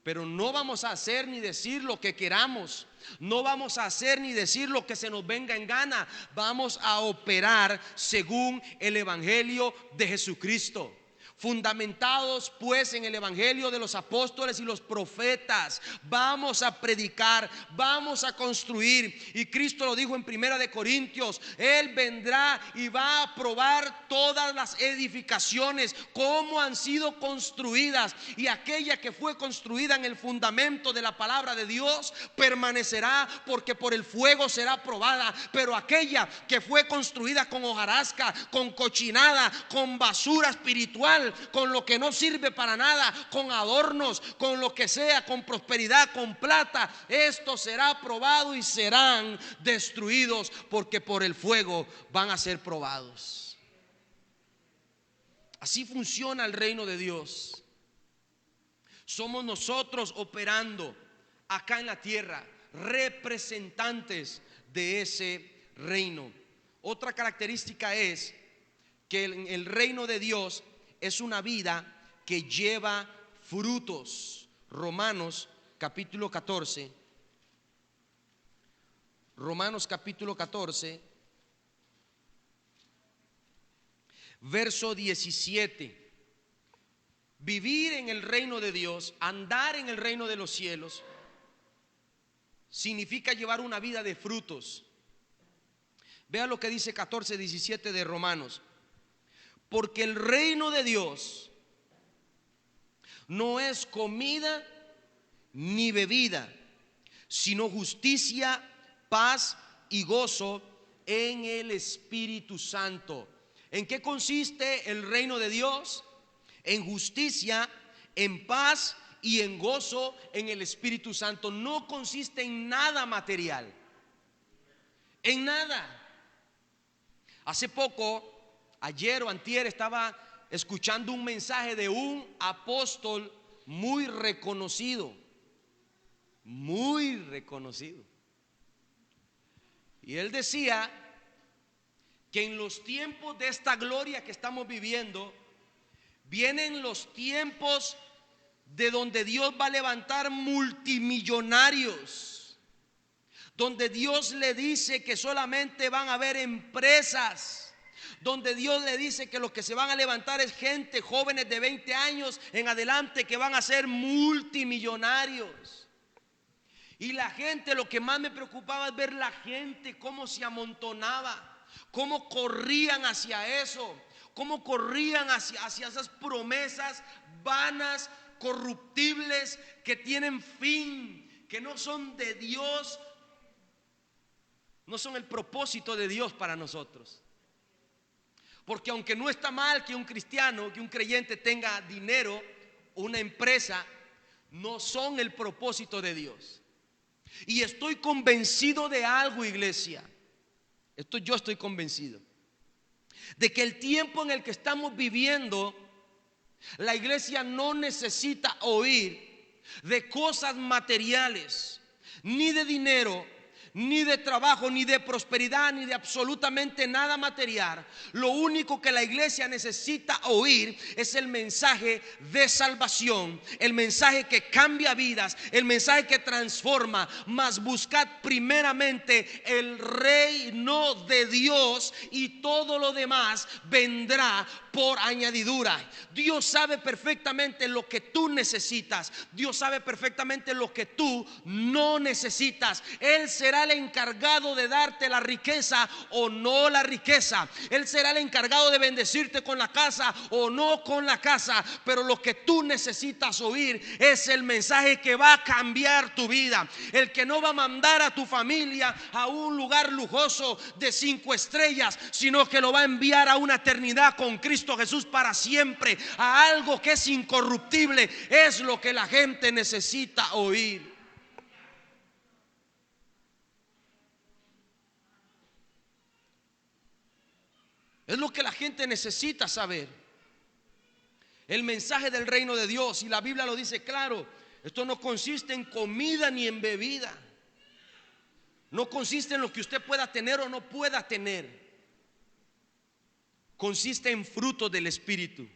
Pero no vamos a hacer ni decir lo que queramos. No vamos a hacer ni decir lo que se nos venga en gana. Vamos a operar según el evangelio de Jesucristo. Fundamentados pues en el evangelio de los apóstoles y los profetas, vamos a predicar, vamos a construir. Y Cristo lo dijo en Primera de Corintios: Él vendrá y va a probar todas las edificaciones, cómo han sido construidas. Y aquella que fue construida en el fundamento de la palabra de Dios permanecerá, porque por el fuego será probada. Pero aquella que fue construida con hojarasca, con cochinada, con basura espiritual, con lo que no sirve para nada, con adornos, con lo que sea, con prosperidad, con plata, esto será probado y serán destruidos, porque por el fuego van a ser probados. Así funciona el reino de Dios. Somos nosotros operando acá en la tierra, representantes de ese reino. Otra característica es que el reino de Dios es una vida que lleva frutos. Romanos capítulo 14. Romanos capítulo 14, verso 17. Vivir en el reino de Dios, andar en el reino de los cielos, significa llevar una vida de frutos. Vea lo que dice 14:17 de Romanos. Porque el reino de Dios no es comida ni bebida, sino justicia, paz y gozo en el Espíritu Santo. ¿En qué consiste el reino de Dios? En justicia, en paz y en gozo en el Espíritu Santo. No consiste en nada material, en nada. Hace poco, ayer o antier, estaba escuchando un mensaje de un apóstol muy reconocido, muy reconocido. Y él decía que en los tiempos de esta gloria que estamos viviendo, vienen los tiempos de donde Dios va a levantar multimillonarios, donde Dios le dice que solamente van a haber empresas, donde Dios le dice que los que se van a levantar es gente, jóvenes de 20 años en adelante, que van a ser multimillonarios. Y la gente, lo que más me preocupaba es ver la gente cómo se amontonaba, cómo corrían hacia eso, cómo corrían hacia esas promesas vanas, corruptibles, que tienen fin, que no son de Dios, no son el propósito de Dios para nosotros. Porque aunque no está mal que un cristiano, que un creyente tenga dinero o una empresa, no son el propósito de Dios. Y estoy convencido de algo, iglesia. Yo estoy convencido de que el tiempo en el que estamos viviendo, la iglesia no necesita oír de cosas materiales, ni de dinero, ni de trabajo, ni de prosperidad, ni de absolutamente nada material. Lo único que la iglesia necesita oír es el mensaje de salvación, el mensaje que cambia vidas, el mensaje que transforma. Mas buscad primeramente el reino de Dios, y todo lo demás vendrá por añadidura. Dios sabe perfectamente lo que tú necesitas. Dios sabe perfectamente lo que tú no necesitas. Él será el encargado de darte la riqueza o no la riqueza. Él será el encargado de bendecirte con la casa o no con la casa. Pero lo que tú necesitas oír es el mensaje que va a cambiar tu vida, el que no va a mandar a tu familia a un lugar lujoso de 5 estrellas, sino que lo va a enviar a una eternidad con Cristo Jesús para siempre, a algo que es incorruptible. Es lo que la gente necesita oír. Es lo que la gente necesita saber. El mensaje del reino de Dios. Y la Biblia lo dice claro. Esto no consiste en comida ni en bebida. No consiste en lo que usted pueda tener o no pueda tener. Consiste en fruto del Espíritu.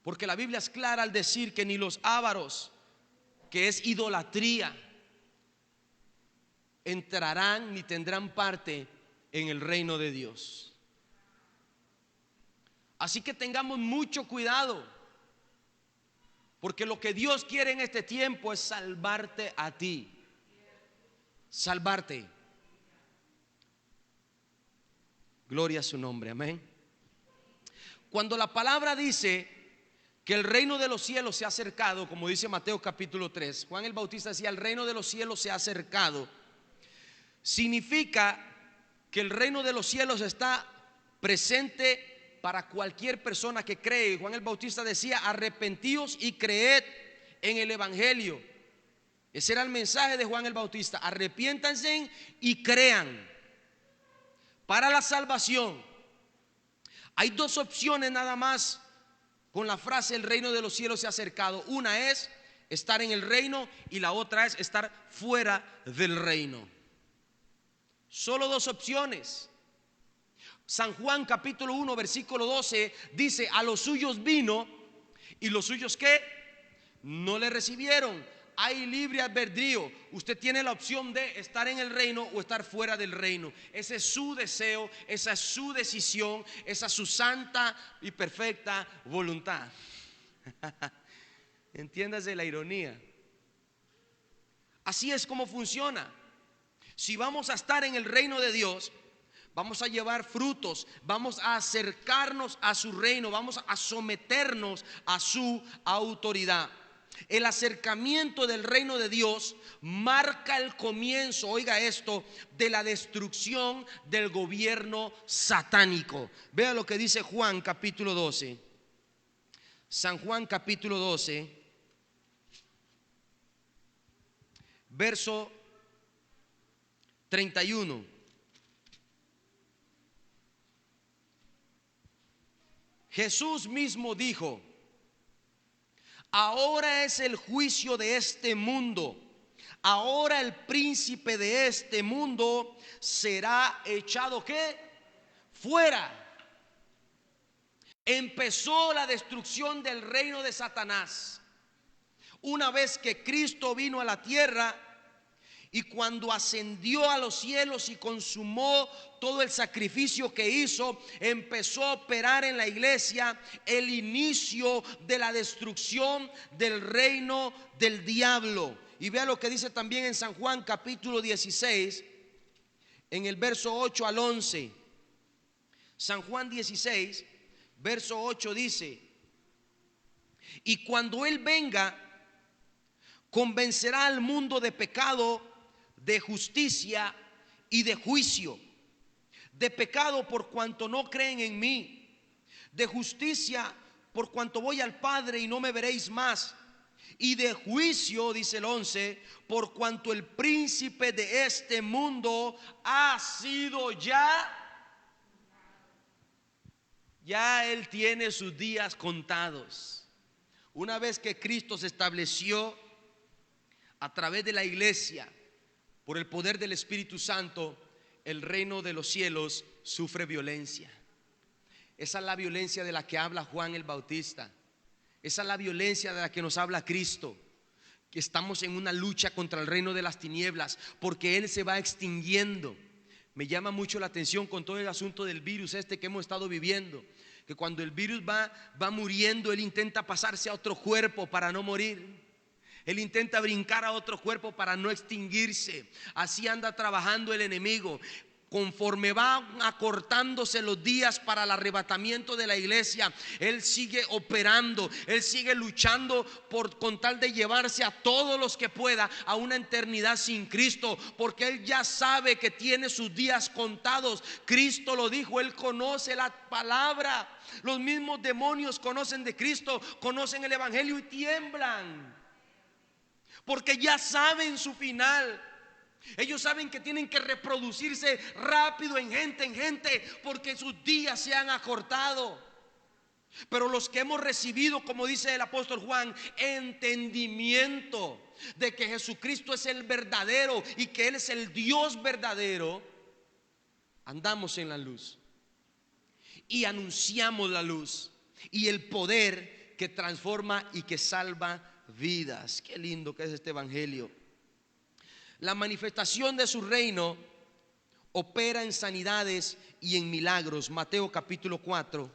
Porque la Biblia es clara al decir que ni los ávaros, que es idolatría, entrarán ni tendrán parte en el reino de Dios. Así que tengamos mucho cuidado, porque lo que Dios quiere en este tiempo es salvarte a ti. Salvarte. Gloria a su nombre, amén. Cuando la palabra dice que el reino de los cielos se ha acercado, como dice Mateo capítulo 3, Juan el Bautista decía: el reino de los cielos se ha acercado. Significa que el reino de los cielos está presente para cualquier persona que cree. Juan el Bautista decía: arrepentíos y creed en el evangelio. Ese era el mensaje de Juan el Bautista: arrepiéntanse y crean para la salvación. Hay 2 opciones nada más con la frase el reino de los cielos se ha acercado. Una es estar en el reino y la otra es estar fuera del reino. Solo 2 opciones. San Juan capítulo 1 versículo 12 dice: a los suyos vino y los suyos ¿qué? No le recibieron. Hay libre albedrío. Usted tiene la opción de estar en el reino o estar fuera del reino. Ese es su deseo, esa es su decisión, esa es su santa y perfecta voluntad. Entiéndase la ironía. Así es como funciona. Si vamos a estar en el reino de Dios, vamos a llevar frutos, vamos a acercarnos a su reino, vamos a someternos a su autoridad. El acercamiento del reino de Dios marca el comienzo, oiga esto, de la destrucción del gobierno satánico. Vea lo que dice Juan capítulo 12. San Juan capítulo 12, verso 31. Jesús mismo dijo: ahora es el juicio de este mundo. Ahora el príncipe de este mundo será echado ¿qué? Fuera. Empezó la destrucción del reino de Satanás una vez que Cristo vino a la tierra Y cuando ascendió a los cielos y consumó todo el sacrificio que hizo, empezó a operar en la iglesia el inicio de la destrucción del reino del diablo. Y vea lo que dice también en San Juan capítulo 16, en el verso 8 al 11. San Juan 16, verso 8 dice: y cuando Él venga, convencerá al mundo de pecado, de justicia y de juicio. De pecado por cuanto no creen en mí, de justicia por cuanto voy al Padre y no me veréis más, y de juicio, dice el 11, por cuanto el príncipe de este mundo ha sido ya él tiene sus días contados. Una vez que Cristo se estableció a través de la iglesia, por el poder del Espíritu Santo, el reino de los cielos sufre violencia. Esa es la violencia de la que habla Juan el Bautista. Esa es la violencia de la que nos habla Cristo, que estamos en una lucha contra el reino de las tinieblas, porque Él se va extinguiendo. Me llama mucho la atención con todo el asunto del virus que hemos estado viviendo, que cuando el virus va muriendo, Él intenta pasarse a otro cuerpo para no morir. Él intenta brincar a otro cuerpo para no extinguirse. Así anda trabajando el enemigo. Conforme va acortándose los días para el arrebatamiento de la iglesia, Él sigue operando, Él sigue luchando con tal de llevarse a todos los que pueda a una eternidad sin Cristo, porque Él ya sabe que tiene sus días contados. Cristo lo dijo, Él conoce la palabra. Los mismos demonios conocen de Cristo, conocen el evangelio y tiemblan, porque ya saben su final. Ellos saben que tienen que reproducirse rápido en gente, porque sus días se han acortado. Pero los que hemos recibido, como dice el apóstol Juan, entendimiento de que Jesucristo es el verdadero y que Él es el Dios verdadero, andamos en la luz y anunciamos la luz y el poder que transforma y que salva vidas. Qué lindo que es este evangelio. La manifestación de su reino opera en sanidades y en milagros. Mateo capítulo 4.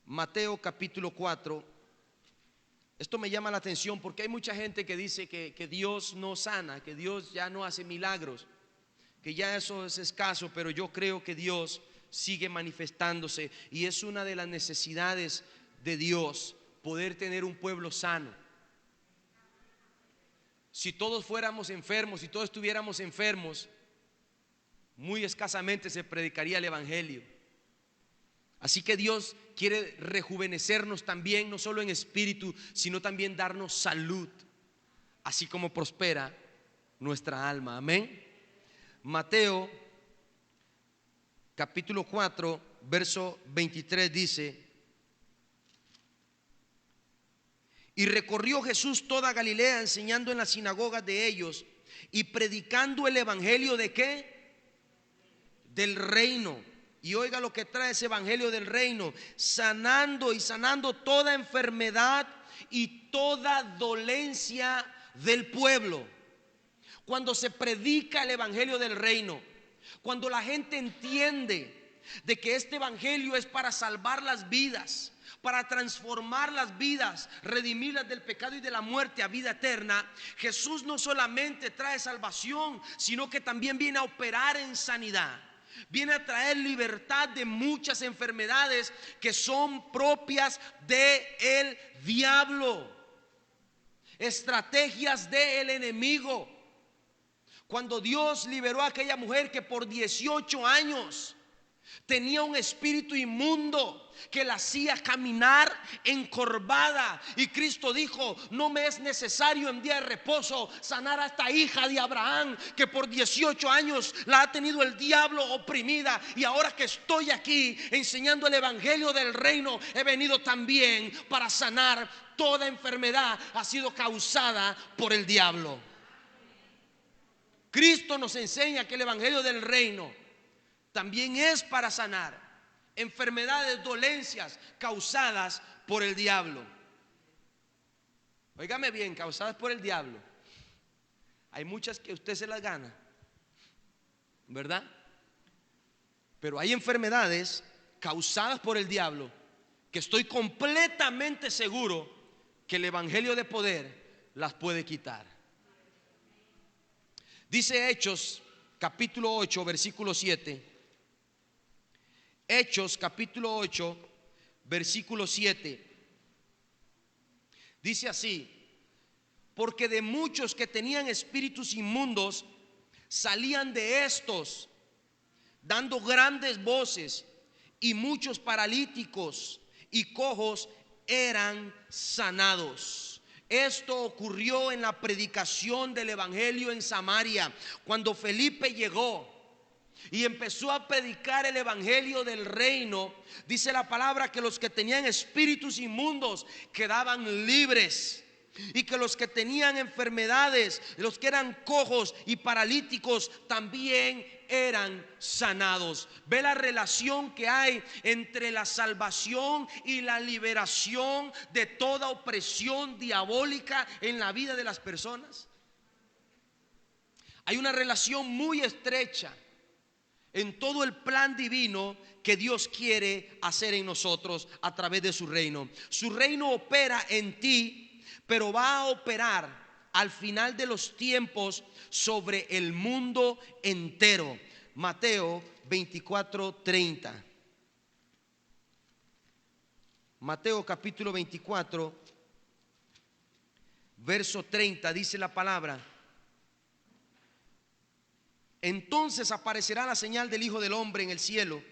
Mateo capítulo 4. Esto me llama la atención porque hay mucha gente que dice que Dios no sana, que Dios ya no hace milagros, que ya eso es escaso, pero yo creo que Dios sigue manifestándose y es una de las necesidades de Dios, poder tener un pueblo sano. Si todos fuéramos enfermos, si todos estuviéramos enfermos, muy escasamente se predicaría el evangelio. Así que Dios quiere rejuvenecernos también, no solo en espíritu, sino también darnos salud, así como prospera nuestra alma. Amén. Mateo capítulo 4, verso 23 dice: y recorrió Jesús toda Galilea, enseñando en las sinagogas de ellos y predicando el evangelio ¿de qué? Del reino. Y oiga lo que trae ese evangelio del reino: sanando toda enfermedad y toda dolencia del pueblo. Cuando se predica el evangelio del reino, cuando la gente entiende de que este evangelio es para salvar las vidas, para transformar las vidas, redimirlas del pecado y de la muerte a vida eterna, Jesús no solamente trae salvación, sino que también viene a operar en sanidad. Viene a traer libertad de muchas enfermedades que son propias del diablo, estrategias del enemigo. Cuando Dios liberó a aquella mujer que por 18 años tenía un espíritu inmundo que la hacía caminar encorvada, y Cristo dijo: no me es necesario en día de reposo sanar a esta hija de Abraham, que por 18 años la ha tenido el diablo oprimida, y ahora que estoy aquí enseñando el evangelio del reino, he venido también para sanar toda enfermedad ha sido causada por el diablo. Cristo nos enseña que el evangelio del reino también es para sanar enfermedades, dolencias causadas por el diablo. Óigame bien, causadas por el diablo. Hay muchas que usted se las gana, ¿verdad? Pero hay enfermedades causadas por el diablo que estoy completamente seguro que el evangelio de poder las puede quitar. Dice Hechos capítulo 8 versículo 7. Hechos capítulo 8 versículo 7. Dice así: porque de muchos que tenían espíritus inmundos salían de estos, dando grandes voces, y muchos paralíticos y cojos eran sanados. Esto ocurrió en la predicación del evangelio en Samaria, cuando Felipe llegó y empezó a predicar el evangelio del reino. Dice la palabra que los que tenían espíritus inmundos quedaban libres, y que los que tenían enfermedades, los que eran cojos y paralíticos, también eran sanados. Ve la relación que hay entre la salvación y la liberación de toda opresión diabólica en la vida de las personas. Hay una relación muy estrecha en todo el plan divino que Dios quiere hacer en nosotros a través de su reino. Su reino opera en ti, pero va a operar al final de los tiempos sobre el mundo entero. Mateo 24:30. Mateo capítulo 24, verso 30, dice la palabra: entonces aparecerá la señal del Hijo del Hombre en el cielo,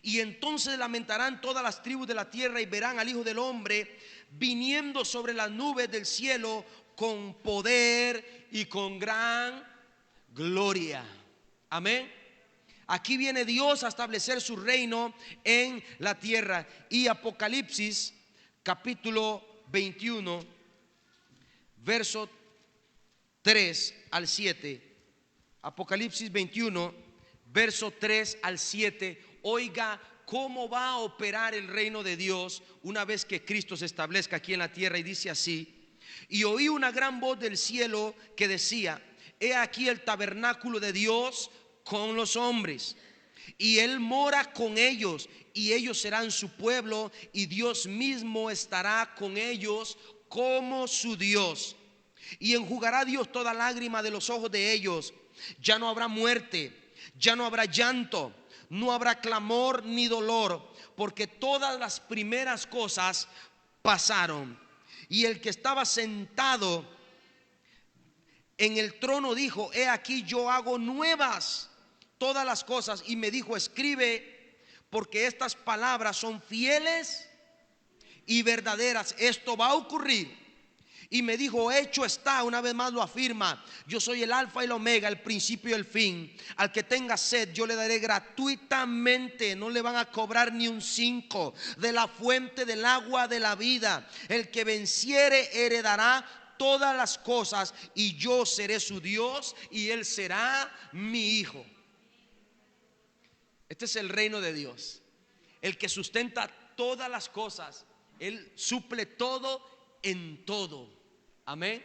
y entonces lamentarán todas las tribus de la tierra, y verán al Hijo del Hombre viniendo sobre las nubes del cielo con poder y con gran gloria. Amén. Aquí viene Dios a establecer su reino en la tierra. Y Apocalipsis capítulo 21, verso 3 al 7. Apocalipsis 21, verso 3 al 7. Oiga cómo va a operar el reino de Dios una vez que Cristo se establezca aquí en la tierra. Y dice así: y oí una gran voz del cielo que decía: he aquí el tabernáculo de Dios con los hombres, y Él mora con ellos, y ellos serán su pueblo, y Dios mismo estará con ellos como su Dios. Y enjugará Dios toda lágrima de los ojos de ellos. Ya no habrá muerte, ya no habrá llanto, no habrá clamor ni dolor, porque todas las primeras cosas pasaron. Y el que estaba sentado en el trono dijo: he aquí yo hago nuevas todas las cosas. Y me dijo: escribe, porque estas palabras son fieles y verdaderas. Esto va a ocurrir. Y me dijo: hecho está. Una vez más lo afirma: yo soy el alfa y el omega, el principio y el fin. Al que tenga sed yo le daré gratuitamente, no le van a cobrar ni un 5, de la fuente del agua de la vida. El que venciere heredará todas las cosas, y yo seré su Dios y él será mi hijo. Este es el reino de Dios, el que sustenta todas las cosas. Él suple todo en todo. Amén.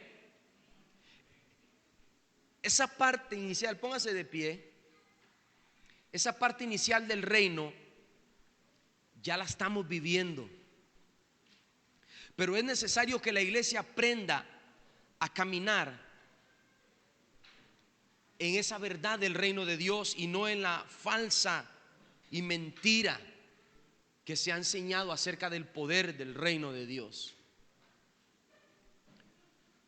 Esa parte inicial, póngase de pie. Esa parte inicial del reino ya la estamos viviendo, pero es necesario que la iglesia aprenda a caminar en esa verdad del reino de Dios, y no en la falsa y mentira que se ha enseñado acerca del poder del reino de Dios.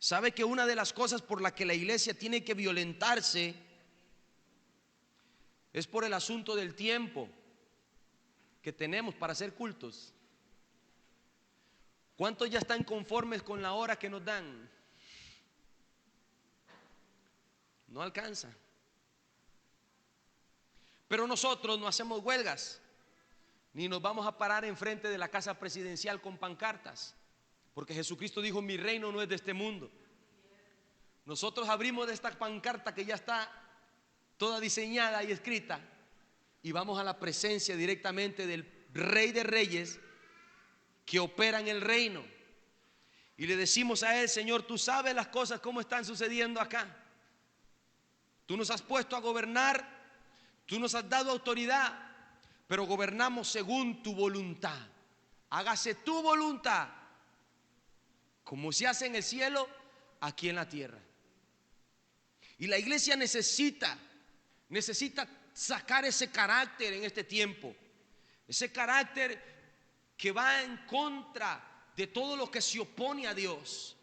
¿Sabe que una de las cosas por la que la iglesia tiene que violentarse es por el asunto del tiempo que tenemos para hacer cultos? ¿Cuántos ya están conformes con la hora que nos dan? No alcanza. Pero nosotros no hacemos huelgas, ni nos vamos a parar enfrente de la casa presidencial con pancartas, porque Jesucristo dijo: mi reino no es de este mundo. Nosotros abrimos de esta pancarta que ya está toda diseñada y escrita, y vamos a la presencia directamente del Rey de Reyes que opera en el reino. y le decimos a Él: Señor, tú sabes las cosas como están sucediendo acá. Tú nos has puesto a gobernar, tú nos has dado autoridad, pero gobernamos según tu voluntad. Hágase tu voluntad, como se hace en el cielo, aquí en la tierra. Y la iglesia necesita sacar ese carácter en este tiempo. Ese carácter que va en contra de todo lo que se opone a Dios,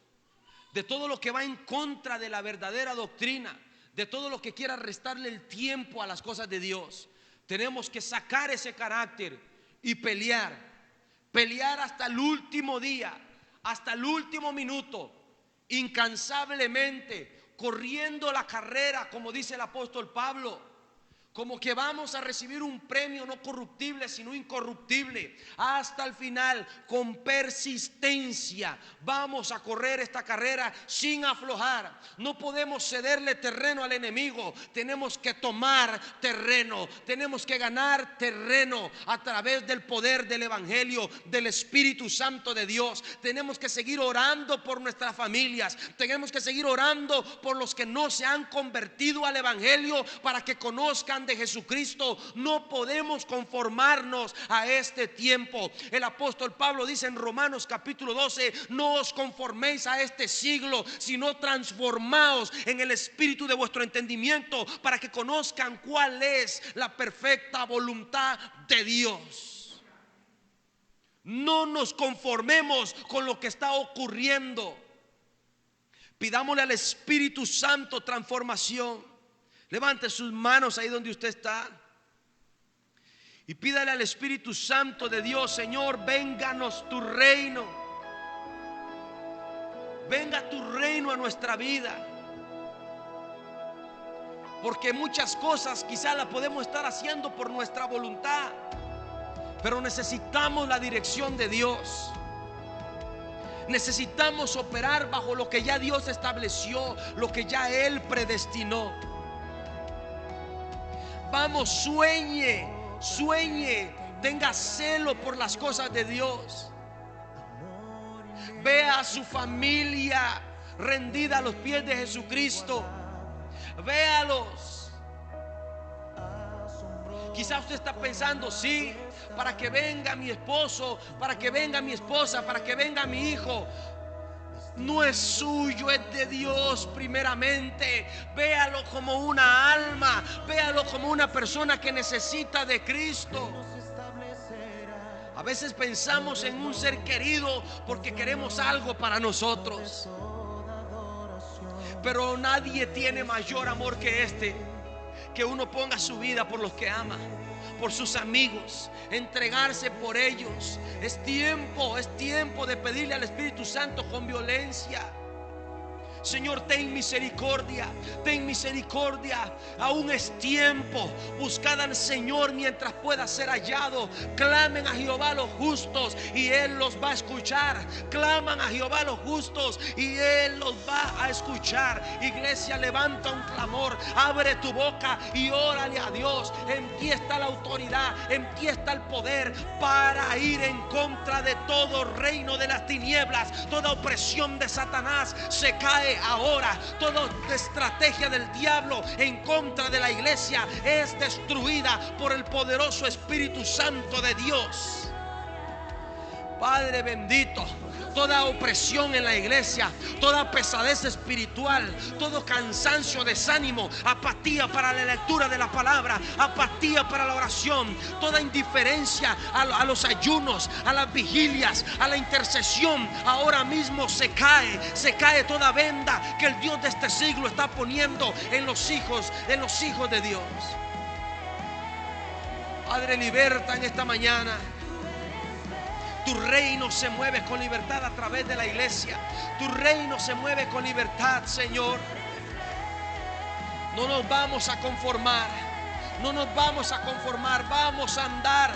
de todo lo que va en contra de la verdadera doctrina, de todo lo que quiera restarle el tiempo a las cosas de Dios. Tenemos que sacar ese carácter y pelear hasta el último día, hasta el último minuto, incansablemente, corriendo la carrera, como dice el apóstol Pablo, como que vamos a recibir un premio no corruptible, sino incorruptible. Hasta el final, con persistencia, vamos a correr esta carrera sin aflojar. No podemos cederle terreno al enemigo. Tenemos que tomar terreno. Tenemos que ganar terreno a través del poder del evangelio, del Espíritu Santo de Dios. Tenemos que seguir orando por nuestras familias. Tenemos que seguir orando por los que no se han convertido al evangelio, para que conozcan de Jesucristo. No podemos conformarnos a este tiempo. El apóstol Pablo dice en Romanos capítulo 12: no os conforméis a este siglo, sino transformaos en el espíritu de vuestro entendimiento, para que conozcan cuál es la perfecta voluntad de Dios. No nos conformemos con lo que está ocurriendo. Pidámosle al Espíritu Santo transformación. Levante sus manos ahí donde usted está y pídale al Espíritu Santo de Dios: Señor, vénganos tu reino. Venga tu reino a nuestra vida. Porque muchas cosas quizás las podemos estar haciendo por nuestra voluntad, pero necesitamos la dirección de Dios. Necesitamos operar bajo lo que ya Dios estableció, lo que ya Él predestinó. Vamos, sueñe, tenga celo por las cosas de Dios. Vea a su familia rendida a los pies de Jesucristo. Véalos. Quizás usted está pensando: sí, para que venga mi esposo, para que venga mi esposa, para que venga mi hijo. No es suyo, es de Dios primeramente. Véalo como una alma, véalo como una persona que necesita de Cristo. A veces pensamos en un ser querido porque queremos algo para nosotros, pero nadie tiene mayor amor que este, que uno ponga su vida por los que ama, por sus amigos, entregarse por ellos. Es tiempo de pedirle al Espíritu Santo con violencia: Señor, ten misericordia, ten misericordia. Aún es tiempo. Buscad al Señor mientras pueda ser hallado. Clamen a Jehová los justos y Él los va a escuchar. Claman a Jehová los justos y Él los va a escuchar. Iglesia, levanta un clamor, abre tu boca y órale a Dios. En ti está la autoridad, en ti está el poder para ir en contra de todo reino de las tinieblas. Toda opresión de Satanás se cae ahora. Toda estrategia del diablo en contra de la iglesia es destruida por el poderoso Espíritu Santo de Dios. Padre bendito, toda opresión en la iglesia, toda pesadez espiritual, todo cansancio, desánimo, apatía para la lectura de la palabra, apatía para la oración, toda indiferencia a los ayunos, a las vigilias, a la intercesión, ahora mismo se cae toda venda que el Dios de este siglo está poniendo en los hijos de Dios. Padre, liberta en esta mañana. Tu reino se mueve con libertad a través de la iglesia. Tu reino se mueve con libertad, Señor. No nos vamos a conformar. No nos vamos a conformar. Vamos a andar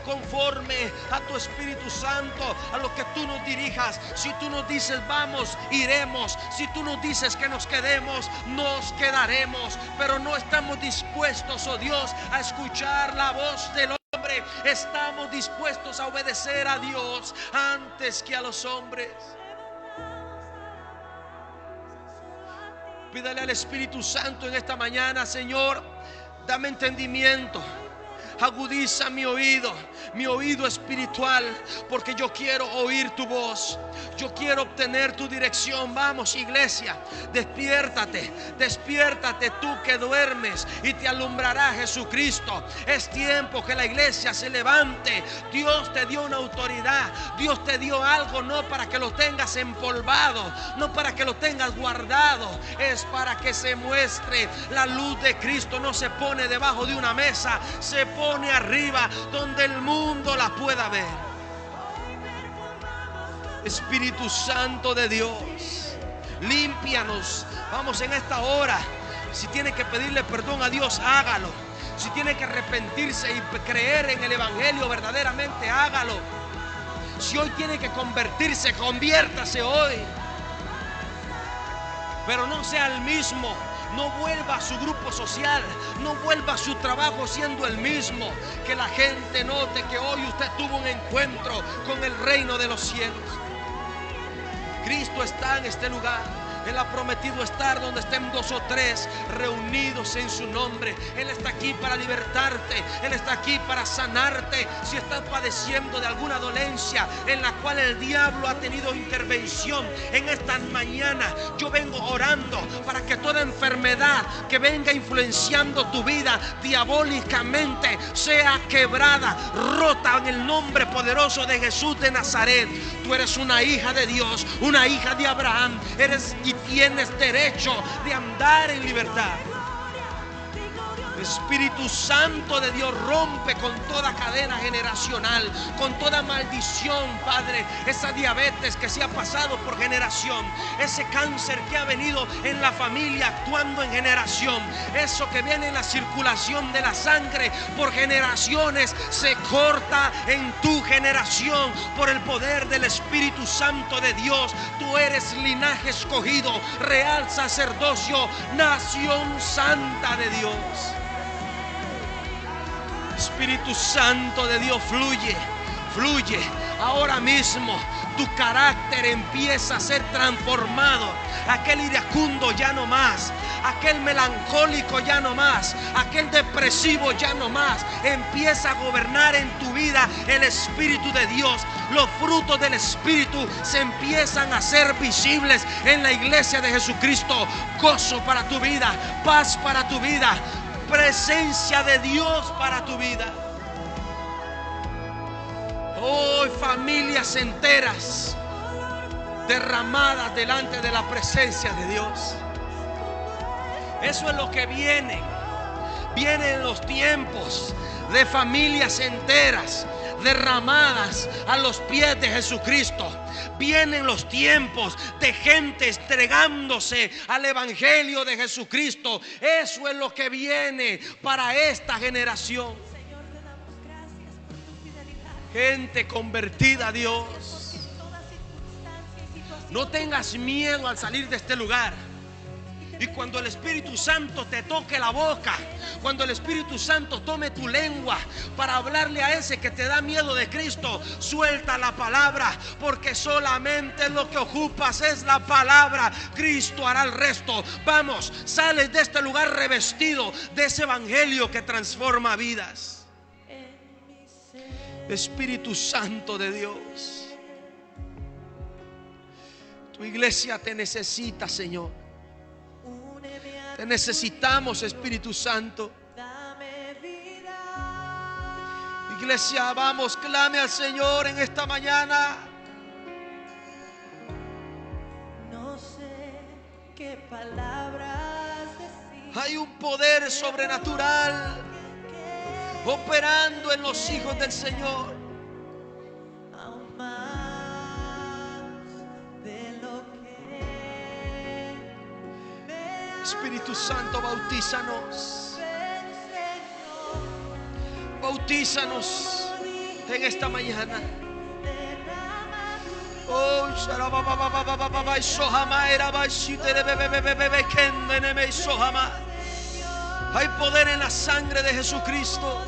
conforme a tu Espíritu Santo, a lo que tú nos dirijas. Si tú nos dices vamos, iremos. Si tú nos dices que nos quedemos, nos quedaremos. Pero no estamos dispuestos, oh Dios, a escuchar la voz del hombre, estamos dispuestos a obedecer a Dios antes que a los hombres. Pídale al Espíritu Santo en esta mañana: Señor, dame entendimiento. Agudiza mi oído espiritual, porque yo quiero oír tu voz. Yo quiero obtener tu dirección. Vamos, iglesia, despiértate, despiértate tú que duermes, y te alumbrará Jesucristo. Es tiempo que la iglesia se levante. Dios te dio una autoridad, Dios te dio algo, no para que lo tengas empolvado, no para que lo tengas guardado, es para que se muestre la luz de Cristo. No se pone debajo de una mesa, se pone arriba donde el mundo la pueda ver. Espíritu Santo de Dios, límpianos. Vamos en esta hora. Si tiene que pedirle perdón a Dios, hágalo. Si tiene que arrepentirse y creer en el Evangelio verdaderamente, hágalo. Si hoy tiene que convertirse, conviértase hoy. Pero no sea el mismo. No vuelva a su grupo social, no vuelva a su trabajo siendo el mismo. Que la gente note que hoy usted tuvo un encuentro con el reino de los cielos. Cristo está en este lugar. Él ha prometido estar donde estén 2 o 3 reunidos en su nombre. Él está aquí para libertarte. Él está aquí para sanarte. Si estás padeciendo de alguna dolencia en la cual el diablo ha tenido intervención, en esta mañana yo vengo orando para que toda enfermedad que venga influenciando tu vida diabólicamente sea quebrada, rota en el nombre poderoso de Jesús de Nazaret. Tú eres una hija de Dios, una hija de Abraham. Tienes derecho de andar en libertad. Espíritu Santo de Dios, rompe con toda cadena generacional, con toda maldición, Padre. Esa diabetes que se ha pasado por generación, ese cáncer que ha venido en la familia actuando en generación, eso que viene en la circulación de la sangre por generaciones, se corta en tu generación por el poder del Espíritu Santo de Dios. Tú eres linaje escogido, real sacerdocio, nación santa de Dios. Espíritu Santo de Dios, fluye, fluye. Ahora mismo tu carácter empieza a ser transformado. Aquel iracundo ya no más, aquel melancólico ya no más, aquel depresivo ya no más. Empieza a gobernar en tu vida el Espíritu de Dios. Los frutos del Espíritu se empiezan a hacer visibles en la iglesia de Jesucristo. Gozo para tu vida, paz para tu vida, presencia de Dios para tu vida. Hoy familias enteras derramadas delante de la presencia de Dios. Eso es lo que viene. Vienen los tiempos de familias enteras derramadas a los pies de Jesucristo. Vienen los tiempos de gente entregándose al Evangelio de Jesucristo. Eso es lo que viene para esta generación. Gente convertida a Dios. No tengas miedo al salir de este lugar. Y cuando el Espíritu Santo te toque la boca, cuando el Espíritu Santo tome tu lengua para hablarle a ese que te da miedo de Cristo, suelta la palabra, porque solamente lo que ocupas es la palabra. Cristo hará el resto. Vamos, sales de este lugar revestido de ese evangelio que transforma vidas. Espíritu Santo de Dios, tu iglesia te necesita, Señor. Te necesitamos, Espíritu Santo. Iglesia, vamos, clame al Señor en esta mañana. No sé qué palabras decir. Hay un poder sobrenatural operando en los hijos del Señor. Aún más de lo que me Espíritu Santo, bautízanos. Bautízanos en esta mañana. Oh, hay poder en la sangre de Jesucristo.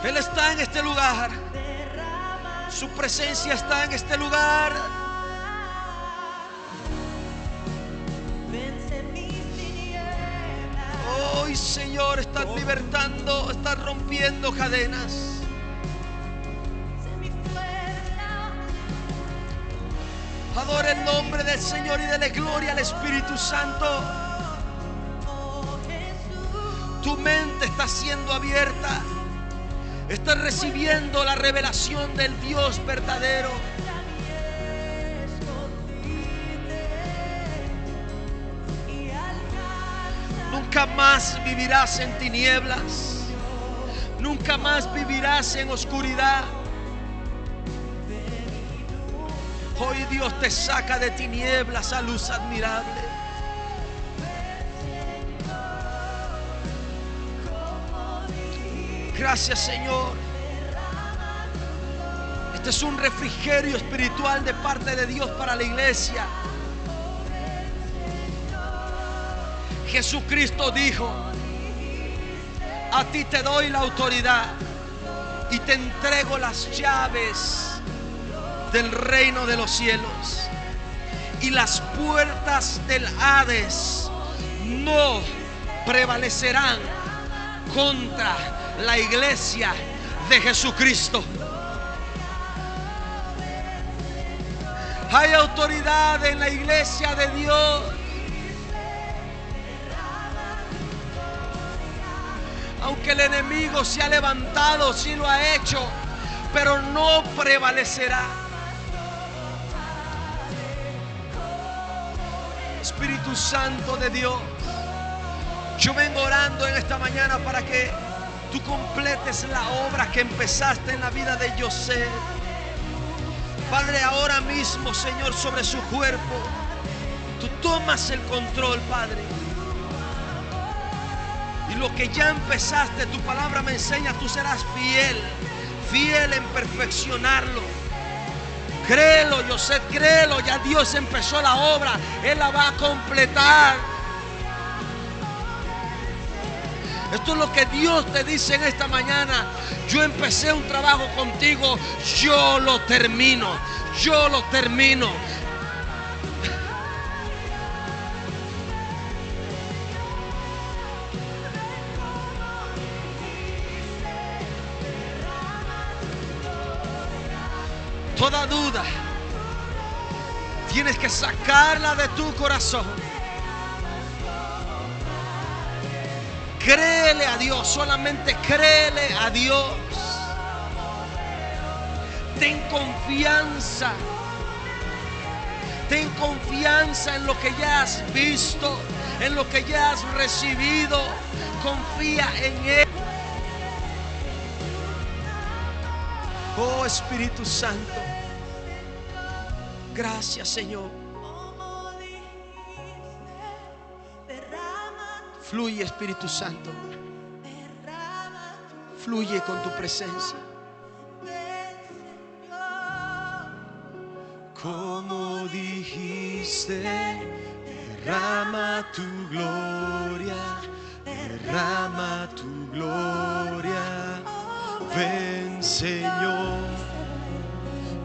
Él está en este lugar. Su presencia está en este lugar. Hoy, Señor, estás libertando, estás rompiendo cadenas. Adora el nombre del Señor y dele gloria al Espíritu Santo. Tu mente está siendo abierta. Estás recibiendo la revelación del Dios verdadero. Nunca más vivirás en tinieblas. Nunca más vivirás en oscuridad. Hoy Dios te saca de tinieblas a luz admirable. Gracias, Señor. Este es un refrigerio espiritual de parte de Dios para la iglesia. Jesucristo dijo: a ti te doy la autoridad y te entrego las llaves del reino de los cielos, y las puertas del Hades no prevalecerán contra la iglesia de Jesucristo. Hay autoridad en la iglesia de Dios. Aunque el enemigo se ha levantado, sí lo ha hecho, pero no prevalecerá. Espíritu Santo de Dios, yo vengo orando en esta mañana para que tú completes la obra que empezaste en la vida de José. Padre, ahora mismo, Señor, sobre su cuerpo, tú tomas el control, Padre. Y lo que ya empezaste, tu palabra me enseña, tú serás fiel, fiel en perfeccionarlo. Créelo, José, créelo. Ya Dios empezó la obra, Él la va a completar. Esto es lo que Dios te dice en esta mañana. Yo empecé un trabajo contigo, yo lo termino, yo lo termino. Toda duda tienes que sacarla de tu corazón. Créele a Dios, solamente créele a Dios. Ten confianza. Ten confianza en lo que ya has visto, en lo que ya has recibido. Confía en Él. Oh Espíritu Santo, gracias, Señor. Fluye, Espíritu Santo. Fluye con tu presencia. Como dijiste, derrama tu gloria, derrama tu gloria. Ven, Señor,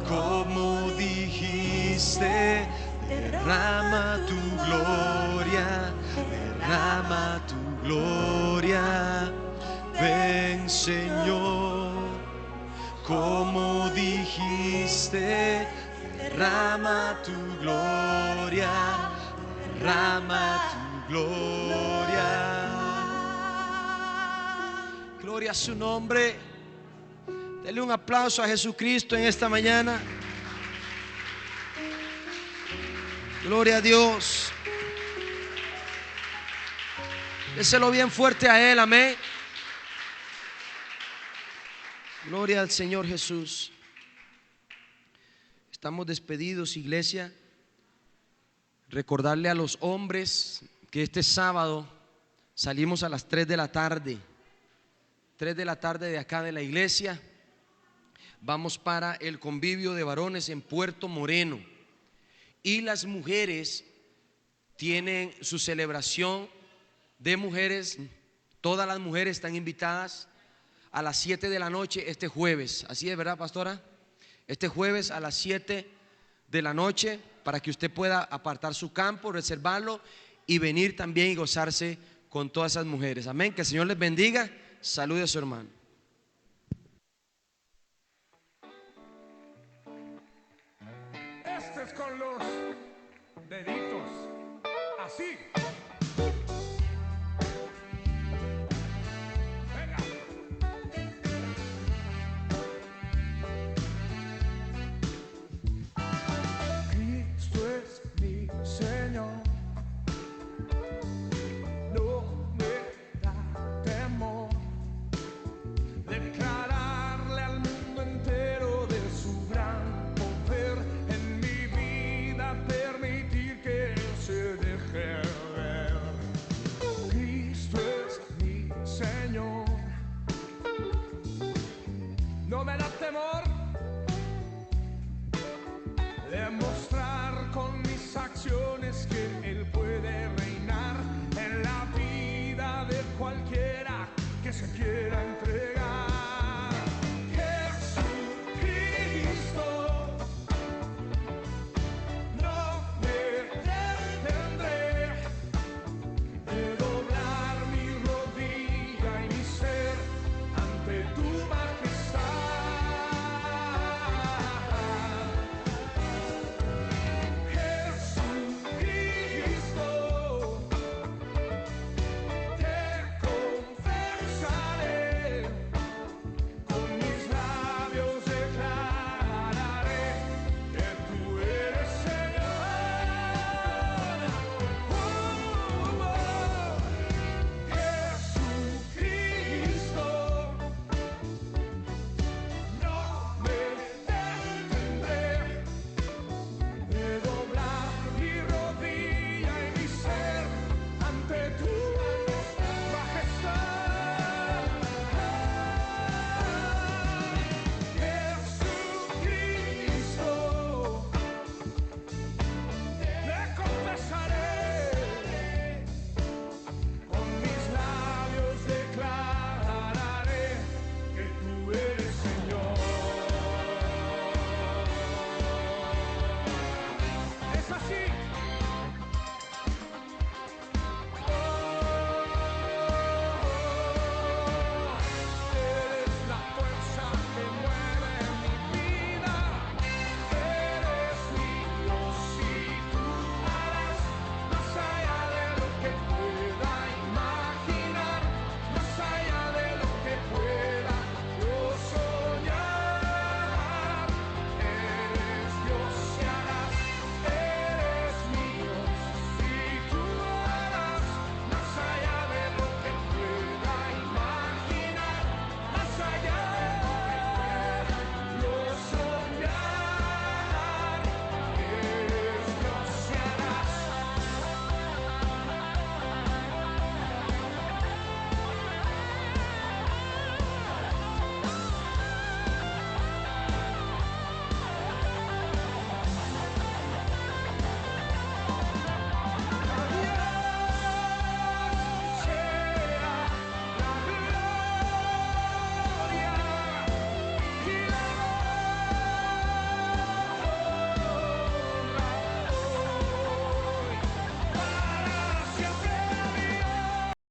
como dijiste, derrama tu gloria, derrama tu gloria. Ven, Señor, como dijiste, derrama tu gloria, derrama tu gloria. Gloria a su nombre. Dele un aplauso a Jesucristo en esta mañana. Gloria a Dios. Déselo bien fuerte a Él, amén. Gloria al Señor Jesús. Estamos despedidos, iglesia. Recordarle a los hombres que este sábado salimos a las 3 de la tarde. 3 de la tarde de acá de la iglesia. Vamos para el convivio de varones en Puerto Moreno. Y las mujeres tienen su celebración de mujeres. Todas las mujeres están invitadas a las 7 de la noche este jueves. Así es, ¿verdad, pastora? Este jueves a las 7 de la noche, para que usted pueda apartar su campo, reservarlo y venir también y gozarse con todas esas mujeres. Amén. Que el Señor les bendiga. Salude a su hermano. Este es con los deditos así.